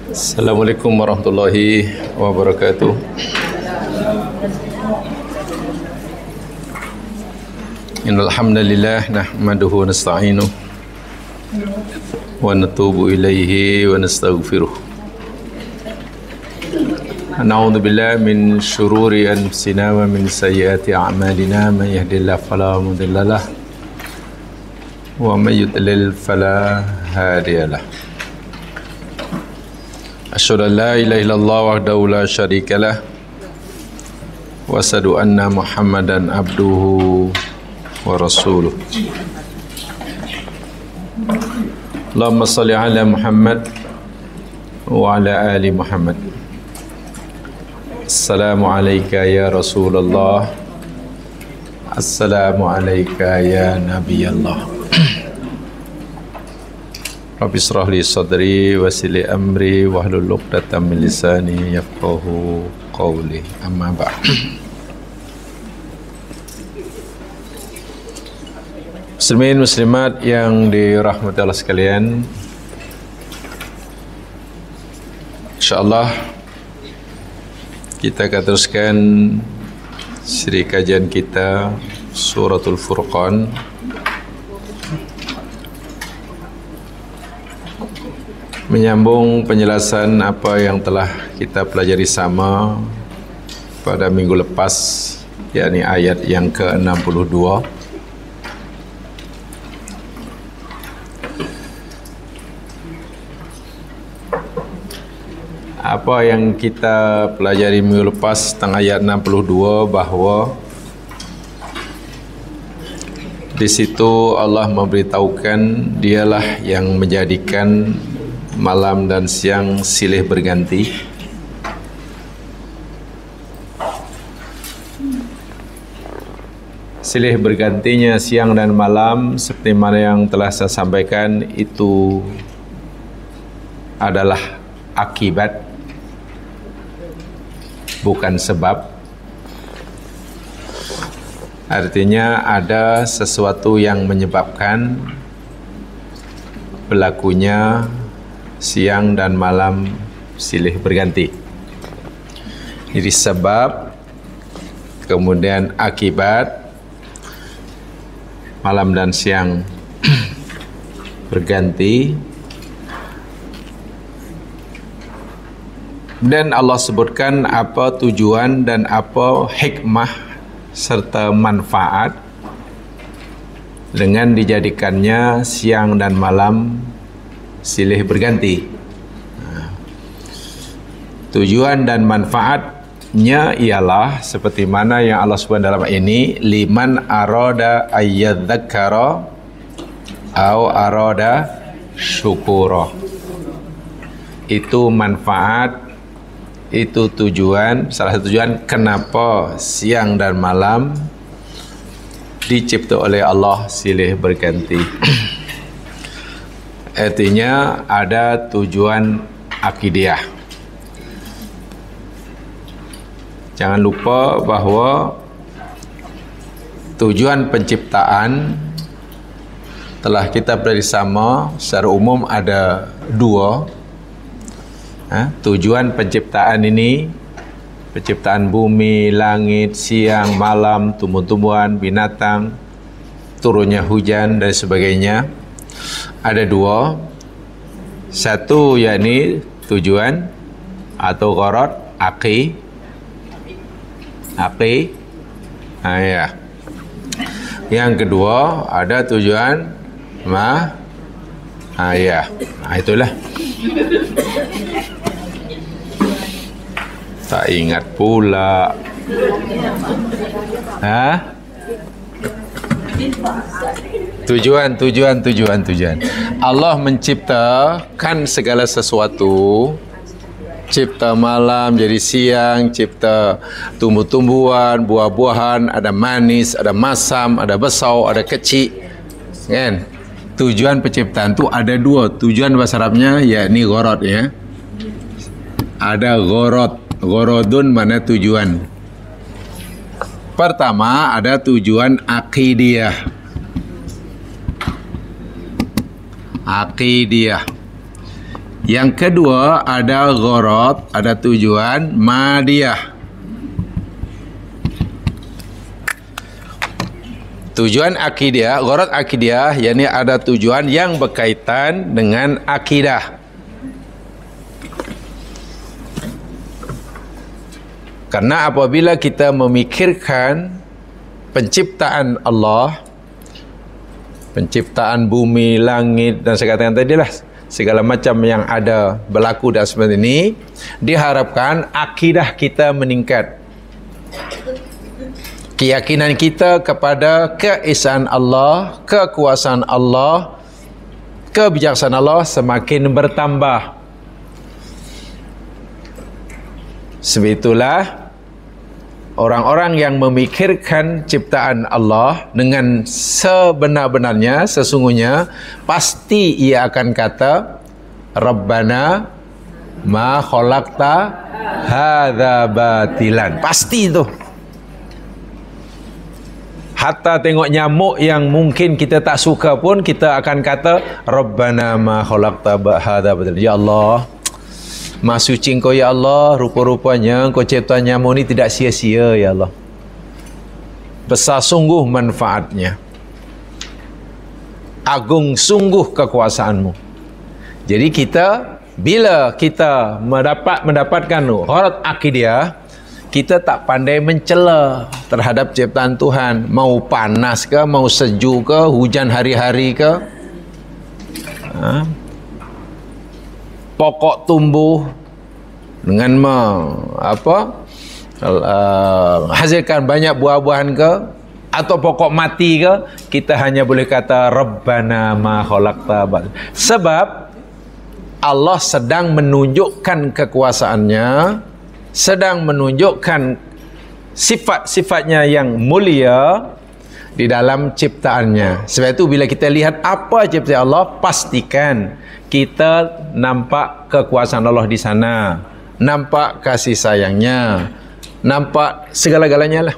Assalamualaikum warahmatullahi wabarakatuh. Innal hamdalillah nahmaduhu wa nasta'inuhu wa natubu ilaihi wa nastaghfiruh. Na'udzu billahi min syururi anfusina wa min sayyiati a'malina, may yahdihillahu fala mudilla lahu wa may yudlil fala hadiyalah. Asyhadu an la ilaha illallah wahdahu la syarika lah wa asyhadu anna Muhammadan abduhu wa rasuluh. Allahumma shalli ala Muhammad wa ala ali Muhammad. Assalamu alayka ya Rasulullah. Assalamu alayka ya Nabiyallah. Rabbi shrah li sadri wa yassir li amri wahlul 'uqdatam min lisani yafqahu qawli. Amma ba'd. Muslimin muslimat yang dirahmati Allah sekalian, insyaallah kita akan teruskan siri kajian kita Suratul Furqan. Menyambung penjelasan apa yang telah kita pelajari sama pada minggu lepas, yakni ayat yang ke-62. Apa yang kita pelajari minggu lepas tentang ayat 62, bahawa di situ Allah memberitahukan dialah yang menjadikan malam dan siang silih berganti. Silih bergantinya siang dan malam seperti mana yang telah saya sampaikan, itu adalah akibat, bukan sebab. Artinya ada sesuatu yang menyebabkan berlakunya siang dan malam silih berganti. Jadi sebab, kemudian akibat, malam dan siang berganti. Dan Allah sebutkan apa tujuan dan apa hikmah serta manfaat dengan dijadikannya siang dan malam silih berganti. Tujuan dan manfaatnya ialah seperti mana yang Allah sebutkan dalam ini, liman arada ayyadzakkara au arada syukura. Itu manfaat, itu tujuan, salah satu tujuan kenapa siang dan malam dicipta oleh Allah silih berganti. Artinya ada tujuan akidah. Jangan lupa bahawa tujuan penciptaan telah kita pelajari sama, secara umum ada dua. Tujuan penciptaan ini, penciptaan bumi, langit, siang, malam, tumbuh-tumbuhan, binatang, turunnya hujan dan sebagainya, ada dua. Satu yakni tujuan atau gharad aqi. Ya. Yang kedua ada tujuan ya. Itulah. Tak ingat pula. Tujuan. Allah menciptakan segala sesuatu. Cipta malam jadi siang, cipta tumbuh-tumbuhan, buah-buahan, ada manis, ada masam, ada besau, ada kecil. Kan? Tujuan penciptaan itu ada dua. Tujuan bahasa Arabnya yakni gharad, ya. Ada gharad. Gharadun mana tujuan. Pertama ada tujuan akidiyah. Yang kedua ada gharad, ada tujuan madiyah. Tujuan akidah, gharad akidah, yakni ada tujuan yang berkaitan dengan akidah. Karena apabila kita memikirkan penciptaan Allah, penciptaan bumi, langit dan segala tadi lah, segala macam yang ada berlaku dan seperti ini, diharapkan akidah kita meningkat. Keyakinan kita kepada keesaan Allah, kekuasaan Allah, kebijaksanaan Allah semakin bertambah. Sebab itulah orang-orang yang memikirkan ciptaan Allah dengan sebenar-benarnya, sesungguhnya pasti ia akan kata Rabbana ma khalaqta hadza batilan. Pasti itu. Hatta tengok nyamuk yang mungkin kita tak suka pun kita akan kata Rabbana ma khalaqta hadza batilan. Ya Allah, Maha suci Engkau ya Allah, rupa-rupanya Engkau cipta nyamuk ni tidak sia-sia ya Allah. Besar sungguh manfaatnya. Agung sungguh kekuasaanmu. Jadi kita, bila kita mendapatkan gharad akidah, kita tak pandai mencela terhadap ciptaan Tuhan. Mau panas ke, mau sejuk ke, hujan hari-hari ke, pokok tumbuh dengan hasilkan banyak buah-buahan ke, atau pokok mati ke, kita hanya boleh kata Rabbana ma khalaqta batilan. Sebab Allah sedang menunjukkan kekuasaannya, sedang menunjukkan sifat-sifatnya yang mulia di dalam ciptaannya. Sebab itu bila kita lihat apa ciptaan Allah, pastikan kita nampak kekuasaan Allah di sana, nampak kasih sayangnya, nampak segala-galanya lah,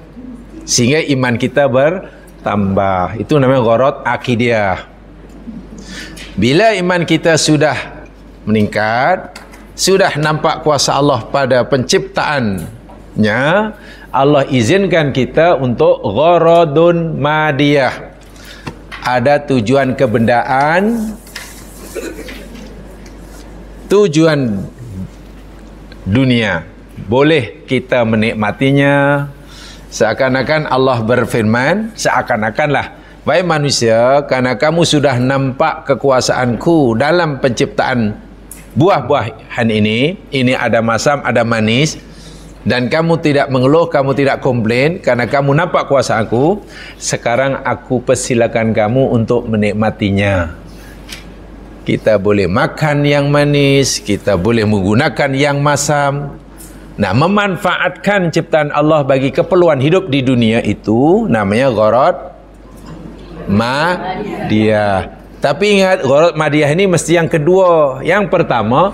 sehingga iman kita bertambah. Itu namanya gharad akidah. Bila iman kita sudah meningkat, sudah nampak kuasa Allah pada penciptaannya, Allah izinkan kita untuk gharadun madiyah. Ada tujuan kebendaan, tujuan dunia. Boleh kita menikmatinya. Seakan-akan Allah berfirman, seakan-akanlah, wahai manusia, karena kamu sudah nampak kekuasaanku dalam penciptaan buah-buahan ini ada masam, ada manis, dan kamu tidak mengeluh, kamu tidak komplain karena kamu nampak kuasa aku, sekarang aku persilakan kamu untuk menikmatinya. Kita boleh makan yang manis, kita boleh menggunakan yang masam. Nah, memanfaatkan ciptaan Allah bagi keperluan hidup di dunia itu namanya gharad madiyah. Tapi ingat, gharad madiyah ini mesti yang kedua. Yang pertama,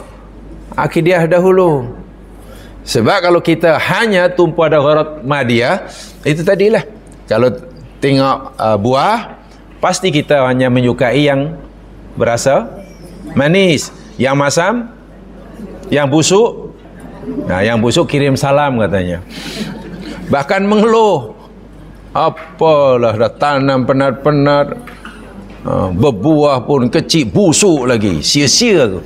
akidah dahulu. Sebab kalau kita hanya tumpu pada gharad madiyah, itu tadilah. Kalau tengok buah, pasti kita hanya menyukai yang berasa manis. Yang masam, yang busuk, nah yang busuk kirim salam katanya. Bahkan mengeluh, apalah dah tanam penat-penat, berbuah pun kecil, busuk lagi, sia-sia tu.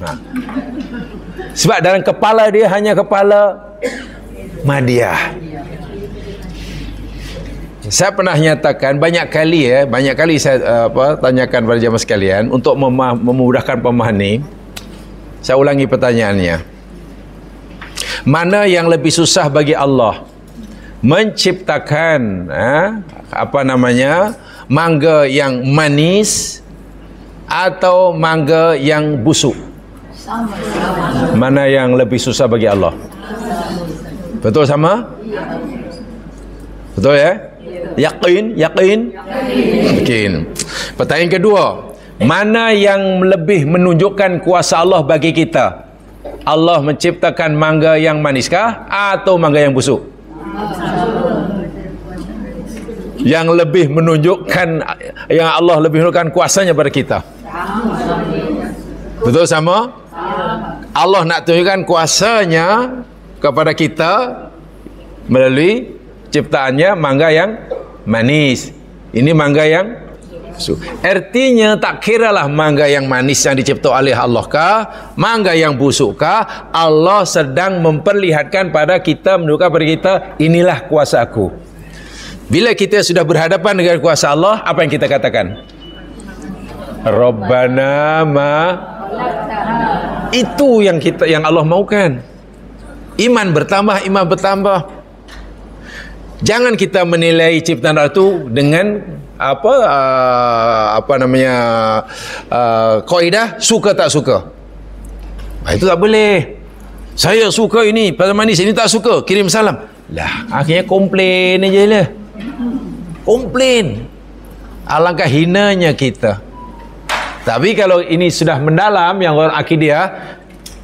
Sebab dalam kepala dia hanya kepala madiyah. Saya pernah nyatakan banyak kali saya tanyakan pada jemaah sekalian untuk memudahkan pemahaman ni. Saya ulangi pertanyaannya. Mana yang lebih susah bagi Allah? Menciptakan mangga yang manis atau mangga yang busuk? Mana yang lebih susah bagi Allah? Betul sama? Betul ya? Yakin. Pertanyaan kedua, mana yang lebih menunjukkan kuasa Allah bagi kita? Allah menciptakan mangga yang maniskah atau mangga yang busuk? Yang lebih menunjukkan, yang Allah lebih menunjukkan kuasanya pada kita. Betul sama? Allah nak tunjukkan kuasanya kepada kita melalui ciptaannya mangga yang manis. Ini mangga yang artinya tak kiralah mangga yang manis yang dicipta oleh Allah kah, mangga yang busuk kah, Allah sedang memperlihatkan pada kita, menunjukkan pada kita, inilah kuasa aku. Bila kita sudah berhadapan dengan kuasa Allah, apa yang kita katakan? Rabbana ma, itu yang Allah maukan. Iman bertambah, iman bertambah. Jangan kita menilai ciptaan Allah itu dengan kaidah suka tak suka. Itu tak boleh. Saya suka ini pasal manis, ini tak suka, kirim salam. Lah, akhirnya komplain aja lah. Komplain. Alangkah hinanya kita. Tapi kalau ini sudah mendalam yang orang akidah,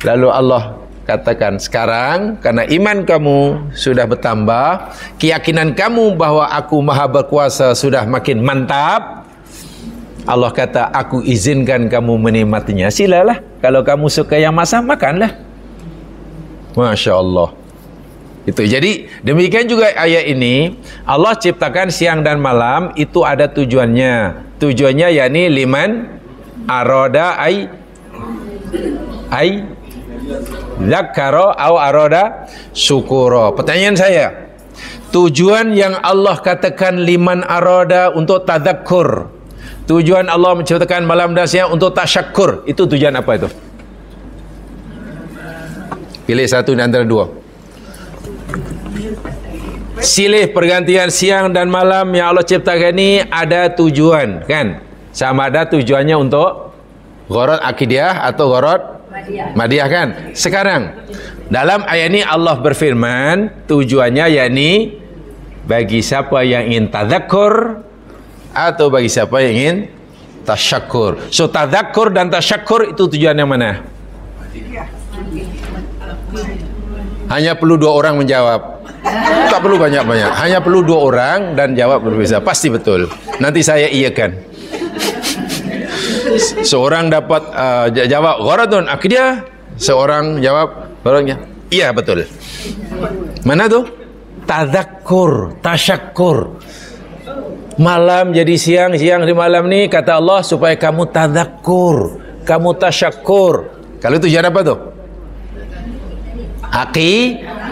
lalu Allah katakan, sekarang karena iman kamu sudah bertambah, keyakinan kamu bahwa aku maha berkuasa sudah makin mantap, Allah kata, aku izinkan kamu menikmatinya. Silalah. Kalau kamu suka yang masak, makanlah. Masya Allah. Itu. Jadi demikian juga ayat ini, Allah ciptakan siang dan malam, itu ada tujuannya. Tujuannya yakni liman arada ay zakaro au arada syukuro. Pertanyaan saya, tujuan yang Allah katakan liman arada untuk tadzakur, tujuan Allah menciptakan malam dan siang untuk tasyakkur, itu tujuan apa itu? Pilih satu di antara dua. Silih pergantian siang dan malam yang Allah ciptakan ini ada tujuan, kan? Sama ada tujuannya untuk gharad akidiyah atau gharad Madiyah, kan? Sekarang dalam ayat ini Allah berfirman, tujuannya yakni bagi siapa yang ingin tadzakur atau bagi siapa yang ingin tasyakkur. So tadzakur dan tasyakkur itu tujuan yang mana? Hanya perlu dua orang menjawab. Tak perlu banyak-banyak. Hanya perlu dua orang dan jawab berbeza. Pasti betul. Nanti saya iyakan. Seorang dapat jawab gharadun akidiyah, seorang jawab gharadnya iya betul. Mana tu? Tadzakur, tasyakkur. Malam jadi siang, siang di malam ni kata Allah supaya kamu tadzakur, kamu tasyakkur. Kalau tujuan apa tu?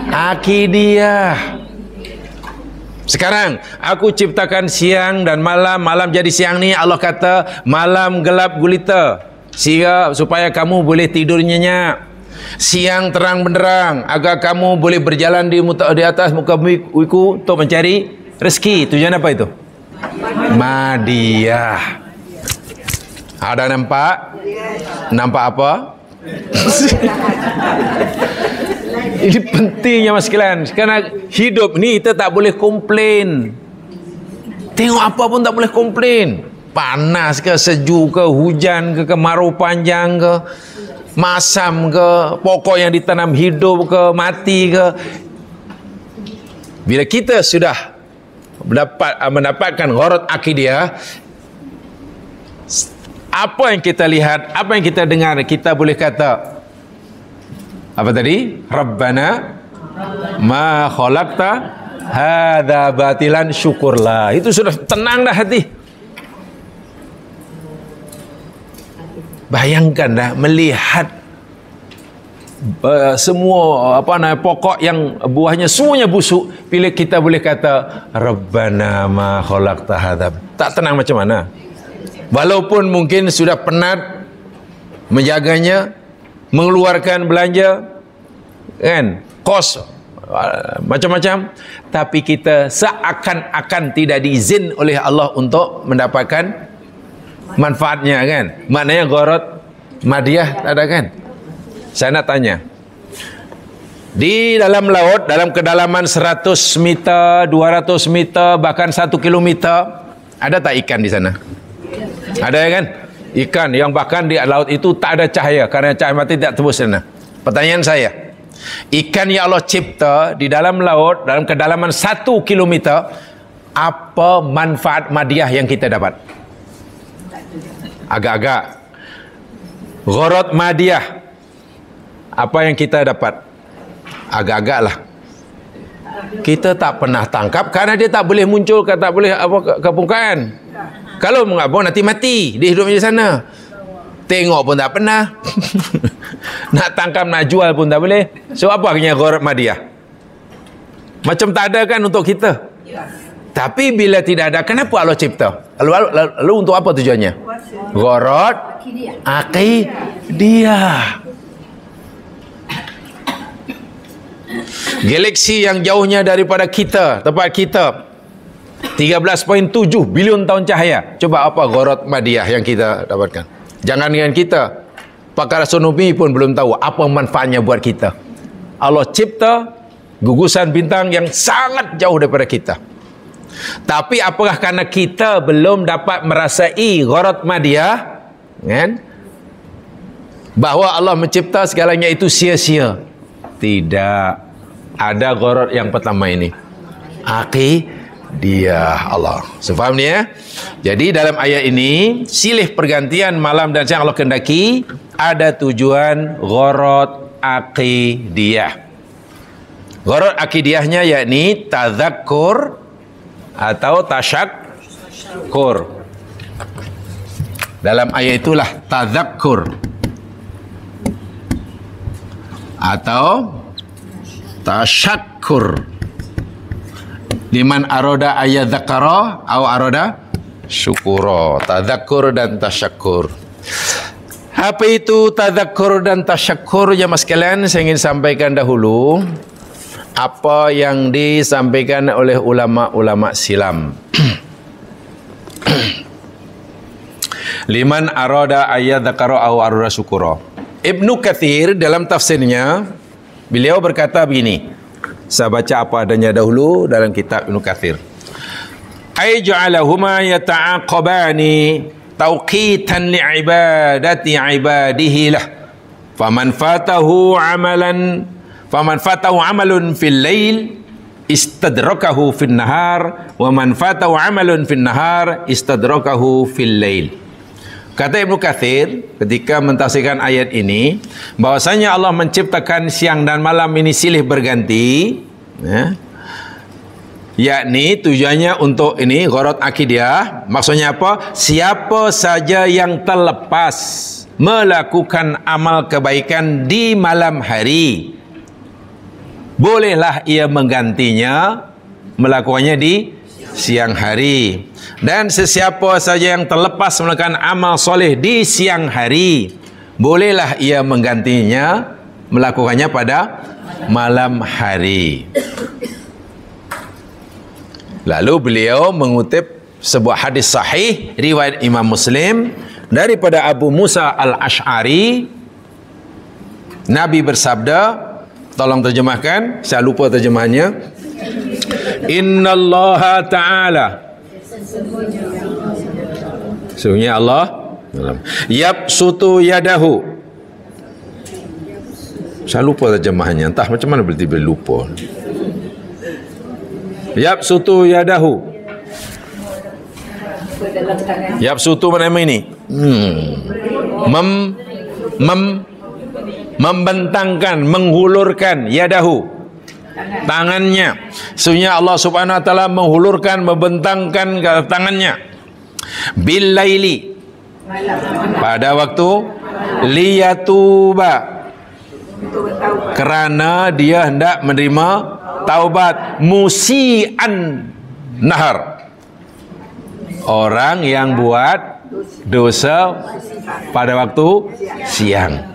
Akidiyah. Sekarang aku ciptakan siang dan malam, malam jadi siang ni Allah kata malam gelap gulita sehingga supaya kamu boleh tidur nyenyak, siang terang benderang agar kamu boleh berjalan di atas muka bumi untuk mencari rezeki. Tujuan apa itu? Madiyah. Ada nampak? Nampak apa? Ini pentingnya mas sekalian, karena hidup ni kita tak boleh komplain. Tengok apa pun tak boleh komplain. Panas ke, sejuk ke, hujan ke, kemarau panjang ke, masam ke, pokok yang ditanam hidup ke, mati ke. Bila kita sudah mendapatkan gharad akidiyah, apa yang kita lihat, apa yang kita dengar, kita boleh kata apa tadi? Rabbana ma khalaqta hadza batilan syukurlah. Itu sudah tenang dah hati. Bayangkan dah melihat semua pokok yang buahnya semuanya busuk, bila kita boleh kata Rabbana ma khalaqta hadza. Tak tenang macam mana? Walaupun mungkin sudah penat menjaganya, mengeluarkan belanja, kan, kos macam-macam, tapi kita seakan-akan tidak diizin oleh Allah untuk mendapatkan manfaatnya, kan. Maknanya gharad madiyah ada, kan. Saya nak tanya, di dalam laut, dalam kedalaman 100 meter, 200 meter, bahkan 1 kilometer, ada tak ikan di sana? Ada, kan? Ikan yang bahkan di laut itu tak ada cahaya, karena cahaya mati tidak tembus sana. Pertanyaan saya, ikan yang Allah cipta di dalam laut dalam kedalaman 1 kilometer, apa manfaat madiyah yang kita dapat? Agak-agak gharad madiyah Apa yang kita dapat? Agak-agak lah. Kita tak pernah tangkap karena dia tak boleh muncul, tak boleh apa ke permukaan. Kalau mengabung nanti mati, dia hidup di sana. Tengok pun tak pernah. Nak tangkap, nak jual pun tak boleh. So apa akhirnya gharat madiyah? Macam tak ada kan untuk kita. Tapi bila tidak ada, kenapa Allah cipta? Lalu untuk apa tujuannya? Gharat akidiyah. Galaksi yang jauhnya daripada kita, tempat kita 13.7 bilion tahun cahaya. Coba apa gharat madiyah yang kita dapatkan? Jangan dengan kita, pakar astronomi pun belum tahu apa manfaatnya buat kita. Allah cipta gugusan bintang yang sangat jauh daripada kita. Tapi apakah karena kita belum dapat merasai gharat madiyah, kan? Bahawa Allah mencipta segalanya itu sia-sia? Tidak. Ada gharat yang pertama ini, akidiyah Allah. So, faham ni ya? Jadi dalam ayat ini silih pergantian malam dan siang Allah kendaki, ada tujuan gharat akidiyah. Gharat akidiyahnya yakni tazakkur atau tasyakkur. Dalam ayat itulah tazakkur atau tasyakkur. Liman aroda ayat zakara atau aroda syukura. Tazakkur dan tasyakkur. Apa itu tazakkur dan tasyakkur? Ya mas sekalian, saya ingin sampaikan dahulu apa yang disampaikan oleh ulama-ulama silam. Liman arada ayat dzakara aw arada syukura. Ibnu Katsir dalam tafsirnya beliau berkata begini. Saya baca apa adanya dahulu dalam kitab Ibnu Katsir. Ay ja'alahuma yata'aqabani tawqitan li'ibadati ibadihi lah. Faman fatahu amalun fil lail istadrakahu fil nahar wa man fatahu amalun fil nahar istadrakahu fil lail. Kata Ibnu Katsir ketika mentafsirkan ayat ini, bahwasanya Allah menciptakan siang dan malam ini silih berganti, ya, yakni tujuannya untuk ini gharat akidiyah. Maksudnya apa? Siapa saja yang terlepas melakukan amal kebaikan di malam hari, bolehlah ia menggantinya melakukannya di siang hari. Dan sesiapa saja yang terlepas melakukan amal soleh di siang hari, bolehlah ia menggantinya melakukannya pada malam hari. Lalu beliau mengutip sebuah hadis sahih riwayat Imam Muslim daripada Abu Musa al-Ash'ari. Nabi bersabda, tolong terjemahkan, saya lupa terjemahannya. Innallaha ta'ala, sesungguhnya Allah yabsutu yadahu. Saya lupa terjemahannya, entah macam mana tiba-tiba lupa. Yabsutu yadahu. Yabsutu mana ini? Membentangkan, menghulurkan, yadahu, tangannya. Sesungguhnya Allah Subhanahu wa taala menghulurkan, membentangkan tangannya. Bil laili, pada waktu liyatuba, kerana dia hendak menerima taubat, musian nahar, orang yang buat dosa pada waktu siang.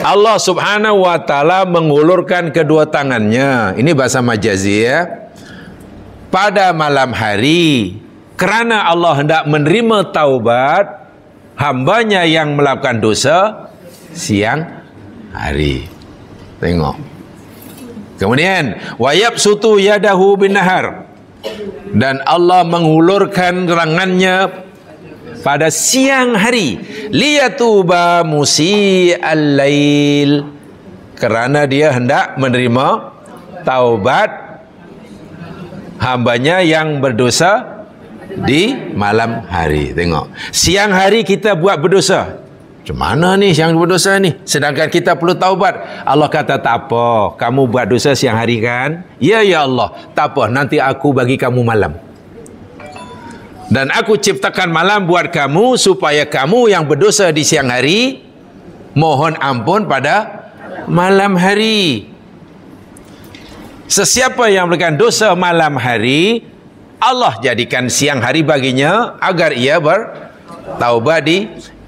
Allah Subhanahu wa taala mengulurkan kedua tangannya. Ini bahasa majazi ya. Pada malam hari, kerana Allah hendak menerima taubat hambanya yang melakukan dosa siang hari. Tengok. Kemudian wa yabsutu yadahu bin nahar, dan Allah mengulurkan tangannya pada siang hari, liyatuba musi'al lail, kerana dia hendak menerima taubat hambanya yang berdosa di malam hari. Tengok, siang hari kita buat berdosa, Macam mana ni yang berdosa ni? Sedangkan kita perlu taubat. Allah kata, tak apa. Kamu buat dosa siang hari kan? Ya, ya Allah. Tak apa, nanti aku bagi kamu malam. Dan aku ciptakan malam buat kamu supaya kamu yang berdosa di siang hari mohon ampun pada malam hari. Sesiapa yang melakukan dosa malam hari, Allah jadikan siang hari baginya agar ia bertaubat.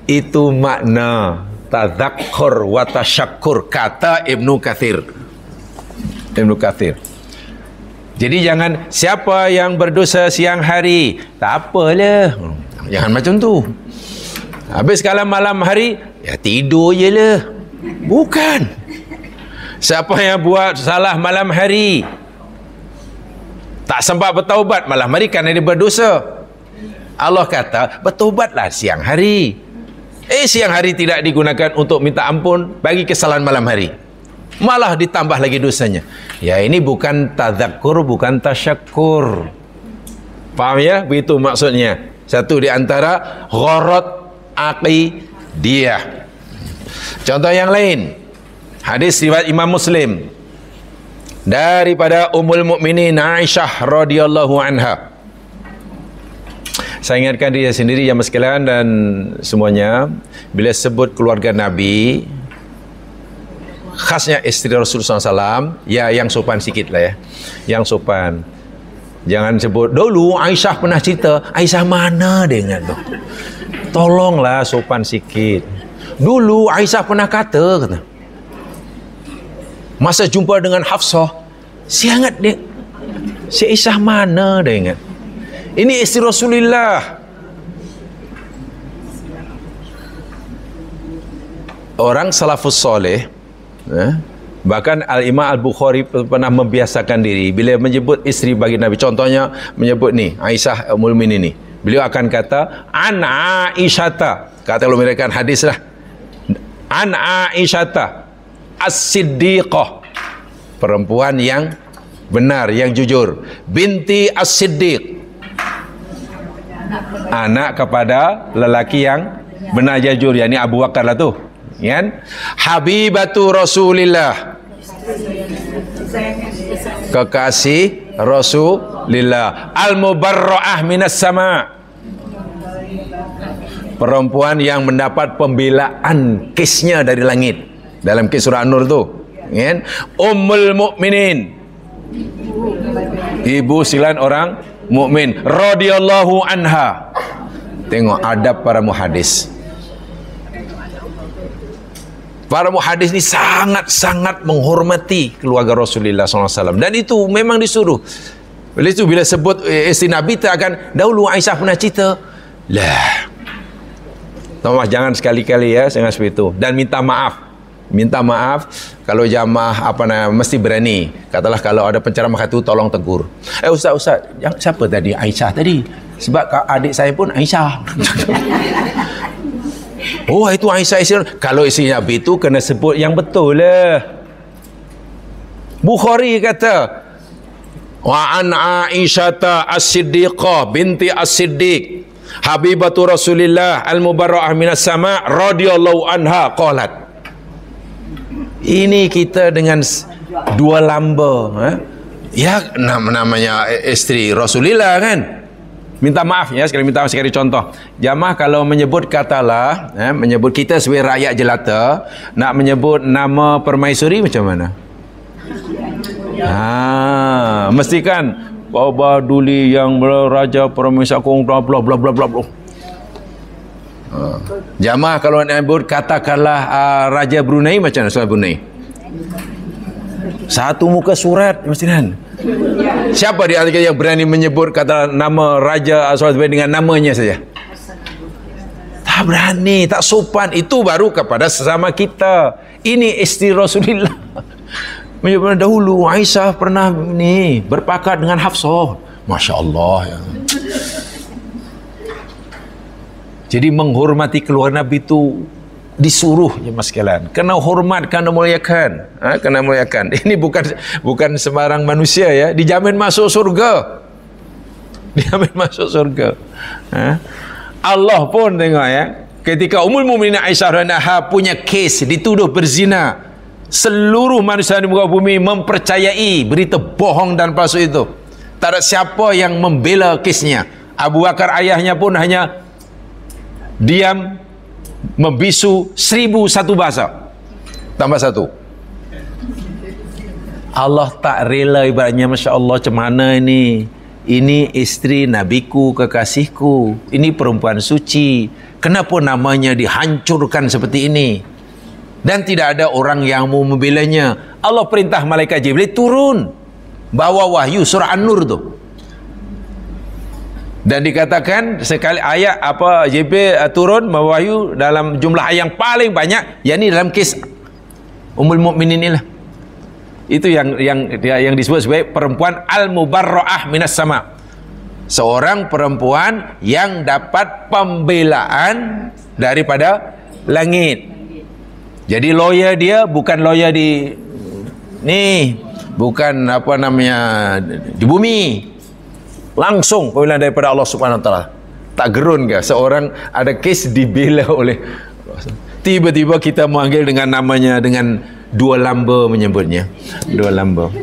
Itu makna tadzakur wa tasyakkur, kata Ibnu Katsir. Jadi jangan siapa yang berdosa siang hari, tak apalah, jangan macam tu. Habis kalau malam hari, ya tidur je lah. Bukan. Siapa yang buat salah malam hari, tak sempat bertaubat malam hari kerana dia berdosa, Allah kata bertaubatlah siang hari. Siang hari tidak digunakan untuk minta ampun bagi kesalahan malam hari, malah ditambah lagi dosanya. Ya, ini bukan tadzakur, bukan tasyakkur. Faham ya? Begitu maksudnya. Satu di antara gharat aqidiyah. Contoh yang lain, hadis riwayat Imam Muslim daripada Ummul Mukminin Aisyah radhiyallahu anha. Saya ingatkan diri sendiri yang sekalian dan semuanya, bila sebut keluarga Nabi, khasnya isteri Rasulullah SAW, ya yang sopan sikit lah ya, yang sopan. Jangan sebut dulu Aisyah pernah cerita. Aisyah mana dia ingat tu? Tolonglah sopan sikit. Dulu Aisyah pernah kata masa jumpa dengan Hafsah, si ingat dia, si Aisyah mana dia ingat? Ini isteri Rasulullah. Orang salafus soleh, bahkan Al-Imam Al-Bukhari pernah membiasakan diri bila menyebut isteri bagi Nabi. Contohnya menyebut ni Aisyah Ummul Mukminin ni, beliau akan kata an Aisyata. Kata kalau mereka hadis lah, an Aisyata as-siddiqah, perempuan yang benar, yang jujur, binti as-siddiq, anak kepada lelaki yang benar jujur, yakni Abu Bakar lah tu, kan? Habibatu Rasulillah, kekasih Rasulillah. Al-mubarra'ah minas sama, perempuan yang mendapat pembelaan kisnya dari langit, dalam kisah surah An-Nur tu, kan? Ummul Mukminin, ibu sembilan orang mukmin radhiyallahu anha. Tengok adab para muhadis. Para muhadis ni sangat-sangat menghormati keluarga Rasulullah SAW, dan itu memang disuruh. Bila itu bila sebut isteri Nabi, tak akan dahulu Aisyah pernah cerita. Lah, Thomas, jangan sekali-kali ya jangan seperti itu. Dan minta maaf kalau jamaah mesti berani. Katalah kalau ada penceramah itu tolong tegur. Ustaz, siapa tadi? Aisyah tadi. Sebab adik saya pun Aisyah. Oh, itu Aisyah. Kalau isteri Nabi itu kena sebut yang betul lah. Bukhari kata, wa an Aisyata as-siddiqah binti as-siddiq habibatu Rasulillah al-mubarra'ah minas sama radhiyallahu anha qalat. Ini kita dengan dua lamba, ya namanya isteri Rasulullah kan. Minta maaf ya, sekali minta maaf, sekali contoh. Jamaah kalau menyebut katalah, menyebut kita sebagai rakyat jelata, nak menyebut nama permaisuri macam mana? Mesti kan Baba Duli yang raja permaisuri kong bla bla bla bla bla. Jamaah kalau nak menyebut katakanlah Raja Brunei macam mana? Soal Brunei satu muka surat mesti kan. Siapa di antara yang berani menyebut kata nama Raja Soal Brunei dengan namanya saja? Tak berani, tak sopan. Itu baru kepada sesama kita. Ini isteri Rasulullah. Menyebut dahulu Aisyah pernah ni berpakat dengan Hafsah. Masya Allah ya. Jadi menghormati keluarga Nabi itu disuruh ya mas sekalian. Kena hormat, kena muliakan, kena muliakan. Ini bukan sembarang manusia ya, dijamin masuk surga. Dijamin masuk surga. Allah pun tengok ya, ketika Ummul Mukminin Aisyah radhiyallahu punya kes dituduh berzina, seluruh manusia di muka bumi mempercayai berita bohong dan palsu itu. Tak ada siapa yang membela kesnya. Abu Bakar ayahnya pun hanya diam membisu 1001 bahasa tambah satu. Allah tak rela ibaratnya, Masya Allah, macam mana ini isteri nabiku, kekasihku, ini perempuan suci, kenapa namanya dihancurkan seperti ini? Dan tidak ada orang yang mau membelanya. Allah perintah malaikat Jibril turun bawa wahyu surah An-Nur tu. Dan dikatakan sekali ayat Jibril turun bawa wahyu dalam jumlah ayat yang paling banyak, yakni dalam kes Ummul Mukminin inilah. Itu yang disebut sebagai perempuan al-mubarra'ah minas sama. Seorang perempuan yang dapat pembelaan daripada langit. Jadi lawyer dia bukan lawyer bukan di bumi. Langsung pembelaan daripada Allah Subhanahu wa taala. Tak gerun ke seorang ada kes dibela oleh tiba-tiba kita memanggil dengan namanya dengan dua lamba menyebutnya. Dua lamba.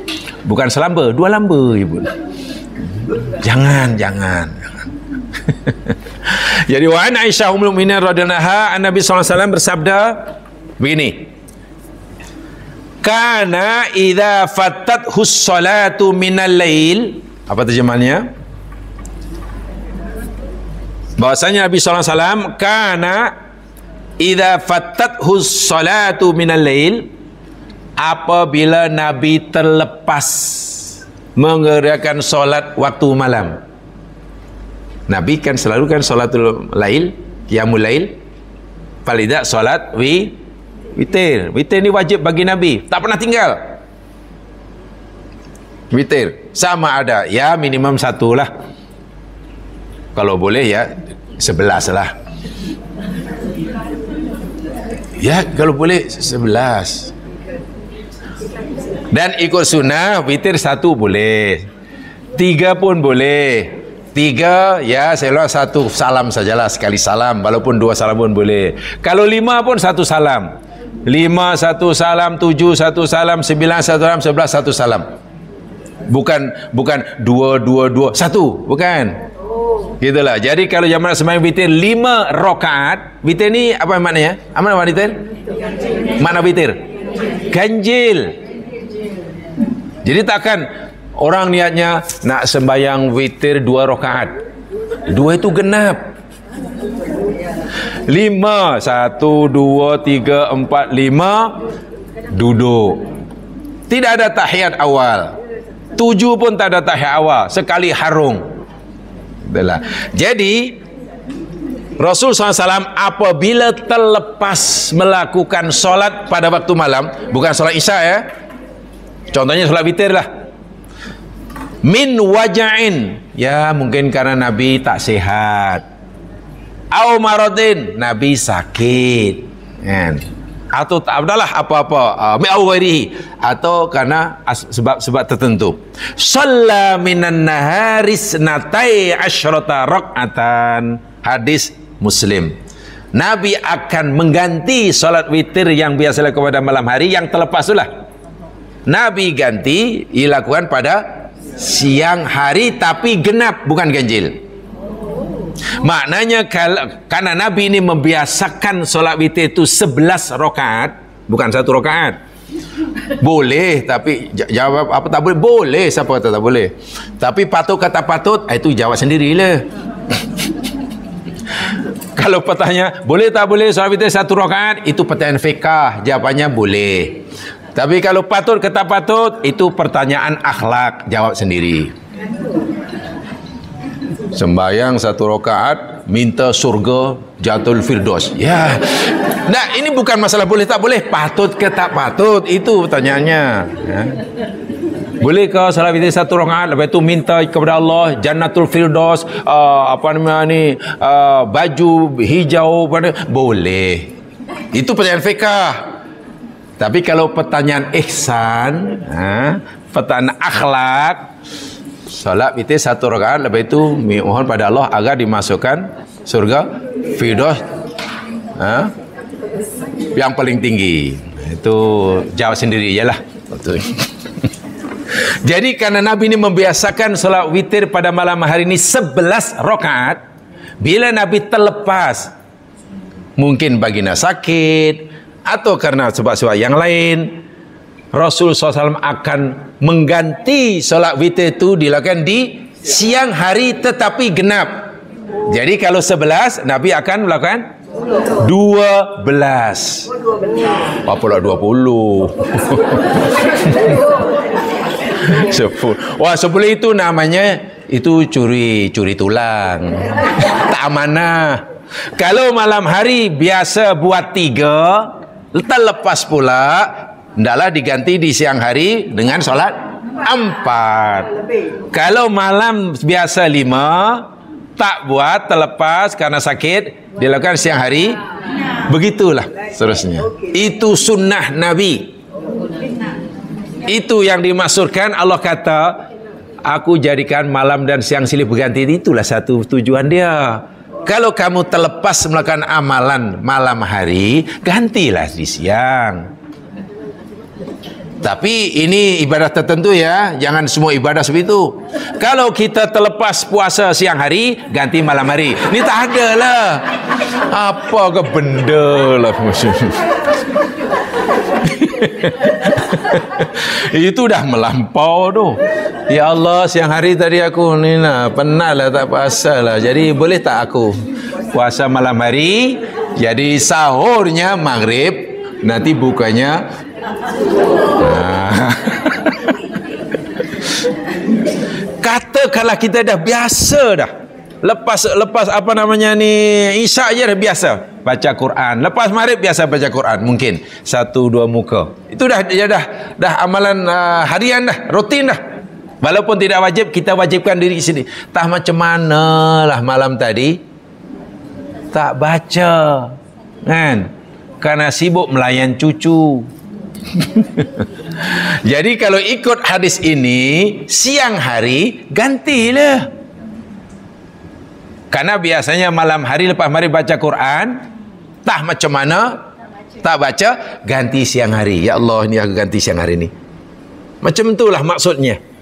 Bukan selamba, dua lamba ibu. Jangan. Jadi wa an Aisyah ummul mukminin radhiyallahu anha, Nabi sallallahu alaihi wasallam bersabda begini. Kana idza fattathu sholatu minal lail. Apa terjemahannya? Bahwasanya Nabi sallallahu alaihi wasallam kana idza fattathu sholatu minal lail, apabila Nabi terlepas mengerjakan solat waktu malam. Nabi kan selalu kan solatul lail, qiyamul lail, paling tidak solat witir. Witir ni wajib bagi Nabi, tak pernah tinggal. Witir sama ada ya minimum 1 lah, kalau boleh ya 11 lah, ya kalau boleh 11. Dan ikut sunnah witir 1 boleh, 3 pun boleh. 3 ya selalu 1 salam sajalah, sekali salam, walaupun 2 salam pun boleh. Kalau 5 pun 1 salam, 5 1 salam, 7 1 salam, 9 1 salam, 11 1 salam. Bukan 2 1, bukan. Gitulah. Jadi kalau jamaah sembahyang witir 5 rakaat, witir ni apa maknanya? Apa makna witir? Makna witir? Ganjil. Jadi takkan orang niatnya nak sembahyang witir 2 rakaat. 2 itu genap. 5 1 2 3 4 5 duduk. Tidak ada tahiyat awal. 7 pun tak ada tahiyat awal, sekali harung. Itulah. Jadi Rasul SAW apabila terlepas melakukan solat pada waktu malam, bukan solat isya ya, contohnya solat witir lah, min waja'in, ya mungkin karena Nabi tak sehat, au maradin, Nabi sakit kan, atau tak adalah apa-apa, atau karena sebab tertentu. Shalla minan naharis natai asyrata rak'atan, hadis Muslim. Nabi akan mengganti solat witir yang biasa dilakukan pada malam hari yang terlepas itulah. Nabi ganti dilakukan pada siang hari, tapi genap, bukan ganjil. Maknanya karena Nabi ini membiasakan solat witir itu 11 rakaat, bukan 1 rakaat. Boleh, tapi jawab apa tak boleh? Boleh, siapa kata tak boleh? Tapi patut kata patut, itu jawab sendirilah. Kalau pertanyaan boleh tak boleh solat witir 1 rakaat, itu pertanyaan fiqah, jawabannya boleh. Tapi kalau patut kata patut, itu pertanyaan akhlak, jawab sendiri. Sembayang 1 rakaat minta surga Jannatul Firdaus. Ya. Nah, ini bukan masalah boleh tak boleh, patut ke tak patut, itu pertanyaannya. Ya. Boleh ke salat witir 1 rakaat lepas itu minta kepada Allah Jannatul Firdaus, baju hijau, boleh. Itu pertanyaan fiqah. Tapi kalau pertanyaan ihsan, pertanyaan akhlak, salat witir 1 rakaat lepas itu mohon pada Allah agar dimasukkan surga Firdaus, Ha? Yang paling tinggi. Itu jawab sendiri je lah. Jadi karena Nabi ini membiasakan solat witir pada malam hari ini 11 rakaat. Bila Nabi terlepas, mungkin baginda sakit atau karena sebab-sebab yang lain, Rasul SAW akan mengganti solat witir itu dilakukan di siang hari tetapi genap. Jadi kalau 11, Nabi akan melakukan 12. Apalah 20. 10. Wah, 10 itu namanya itu curi tulang. Tak amanah. Kalau malam hari biasa buat 3, terlepas pula, hendaklah diganti di siang hari dengan solat 4. Kalau malam biasa 5, tak buat, terlepas karena sakit, dilakukan siang hari. Begitulah seterusnya. Itu sunnah Nabi. Itu yang dimaksudkan Allah kata, aku jadikan malam dan siang silih berganti. Itulah satu tujuan dia. Kalau kamu terlepas melakukan amalan malam hari, gantilah di siang. Tapi ini ibadah tertentu ya, jangan semua ibadah seperti itu. Kalau kita terlepas puasa siang hari, ganti malam hari. Ini tak ada lah. Apa ke benda lah. Itu dah melampau tu. Ya Allah, siang hari tadi aku ni lah penat lah, tak puasa lah. Jadi boleh tak aku puasa malam hari, jadi sahurnya maghrib, nanti bukanya katakanlah kita dah biasa dah. Lepas apa namanya ni, isyak je dah biasa baca Quran. Lepas maghrib biasa baca Quran, mungkin 1-2 muka. Itu dah amalan harian dah, rutin dah. Walaupun tidak wajib, kita wajibkan diri sendiri. Tak macam manalah malam tadi tak baca, kan? Karena sibuk melayan cucu. Jadi kalau ikut hadis ini, siang hari gantilah. Karena biasanya malam hari lepas mari baca Quran, tak macam mana tak baca, ganti siang hari. Ya Allah, ini aku ganti siang hari ni. Macam itulah maksudnya.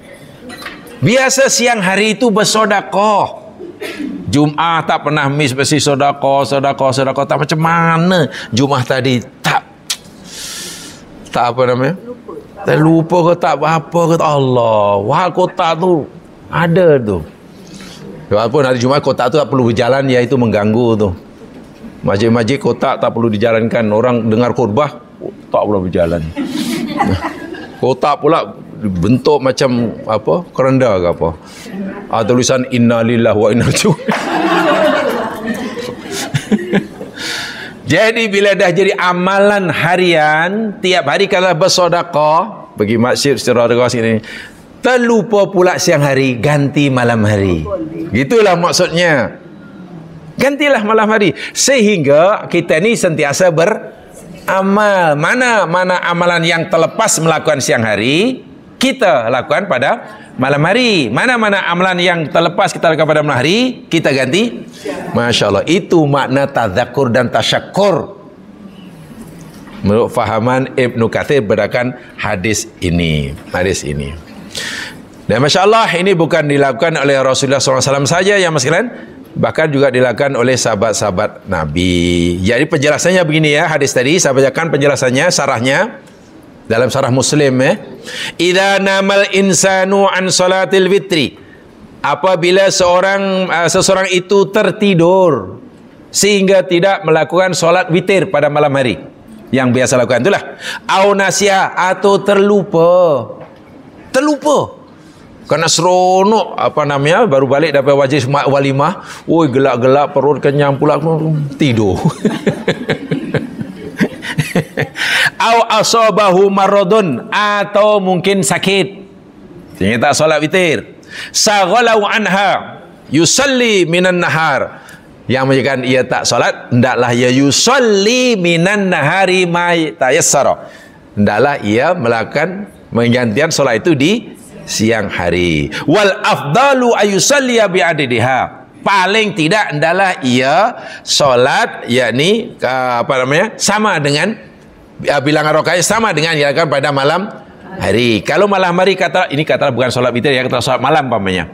Biasa siang hari itu bersedekah. Jumaat tak pernah miss, mesti sedekah. Tak macam mana Jumaat tadi tak apa namanya? Tak lupa ke tak apa ke Allah. Wah, kotak tu ada tu. Walaupun hari Jumaat kotak tu tak perlu berjalan, iaitu mengganggu tu. Masjid-masjid kotak tak perlu dijalankan. Orang dengar khutbah tak perlu berjalan. Kotak pula bentuk macam apa? Kerenda ke apa? Tulisan inna lillahi wa inna ilaihi. Jadi bila dah jadi amalan harian, tiap hari kalau bersedekah, pergi masjid sedekah sini, terlupa pula siang hari, ganti malam hari. Gitulah maksudnya. Gantilah malam hari sehingga kita ni sentiasa beramal. Mana amalan yang terlepas melakukan siang hari, kita lakukan pada malam hari. Mana amalan yang terlepas kita lakukan pada malam hari, kita ganti. Masya Allah, itu makna tadzakur dan tasyakkur menurut fahaman Ibnu Katsir berdasarkan hadis ini. Dan Masya Allah, ini bukan dilakukan oleh Rasulullah SAW saja yang sekalian, bahkan juga dilakukan oleh sahabat-sahabat Nabi. Jadi penjelasannya begini ya, hadis tadi saya bacakan penjelasannya, sarahnya dalam sarah Muslim ya. Idza namal insanu an salatil witri, apabila seseorang itu tertidur sehingga tidak melakukan solat witir pada malam hari yang biasa lakukan, itulah au nasya, atau terlupa karena seronok apa namanya baru balik dapat wajib walimah, oi gelak-gelak perut kenyang pula tidur. Au asabahu maradun, atau mungkin sakit sehingga tak solat witir. Saghalau anha yusalli minan nahar, yang menjadikan ia tak solat, hendaklah ia yusalli minan nahari ma tayassara, hendaklah ia melakukan menggantian solat itu di siang hari. Wal afdalu ayusalliya bi'adadiha, Paling tidak adalah ia solat, yakni sama dengan bilangan rakaatnya sama dengan yang dilakukan pada malam hari. Kalau malam hari kata bukan solat witir ya, kata solat malam umpamanya.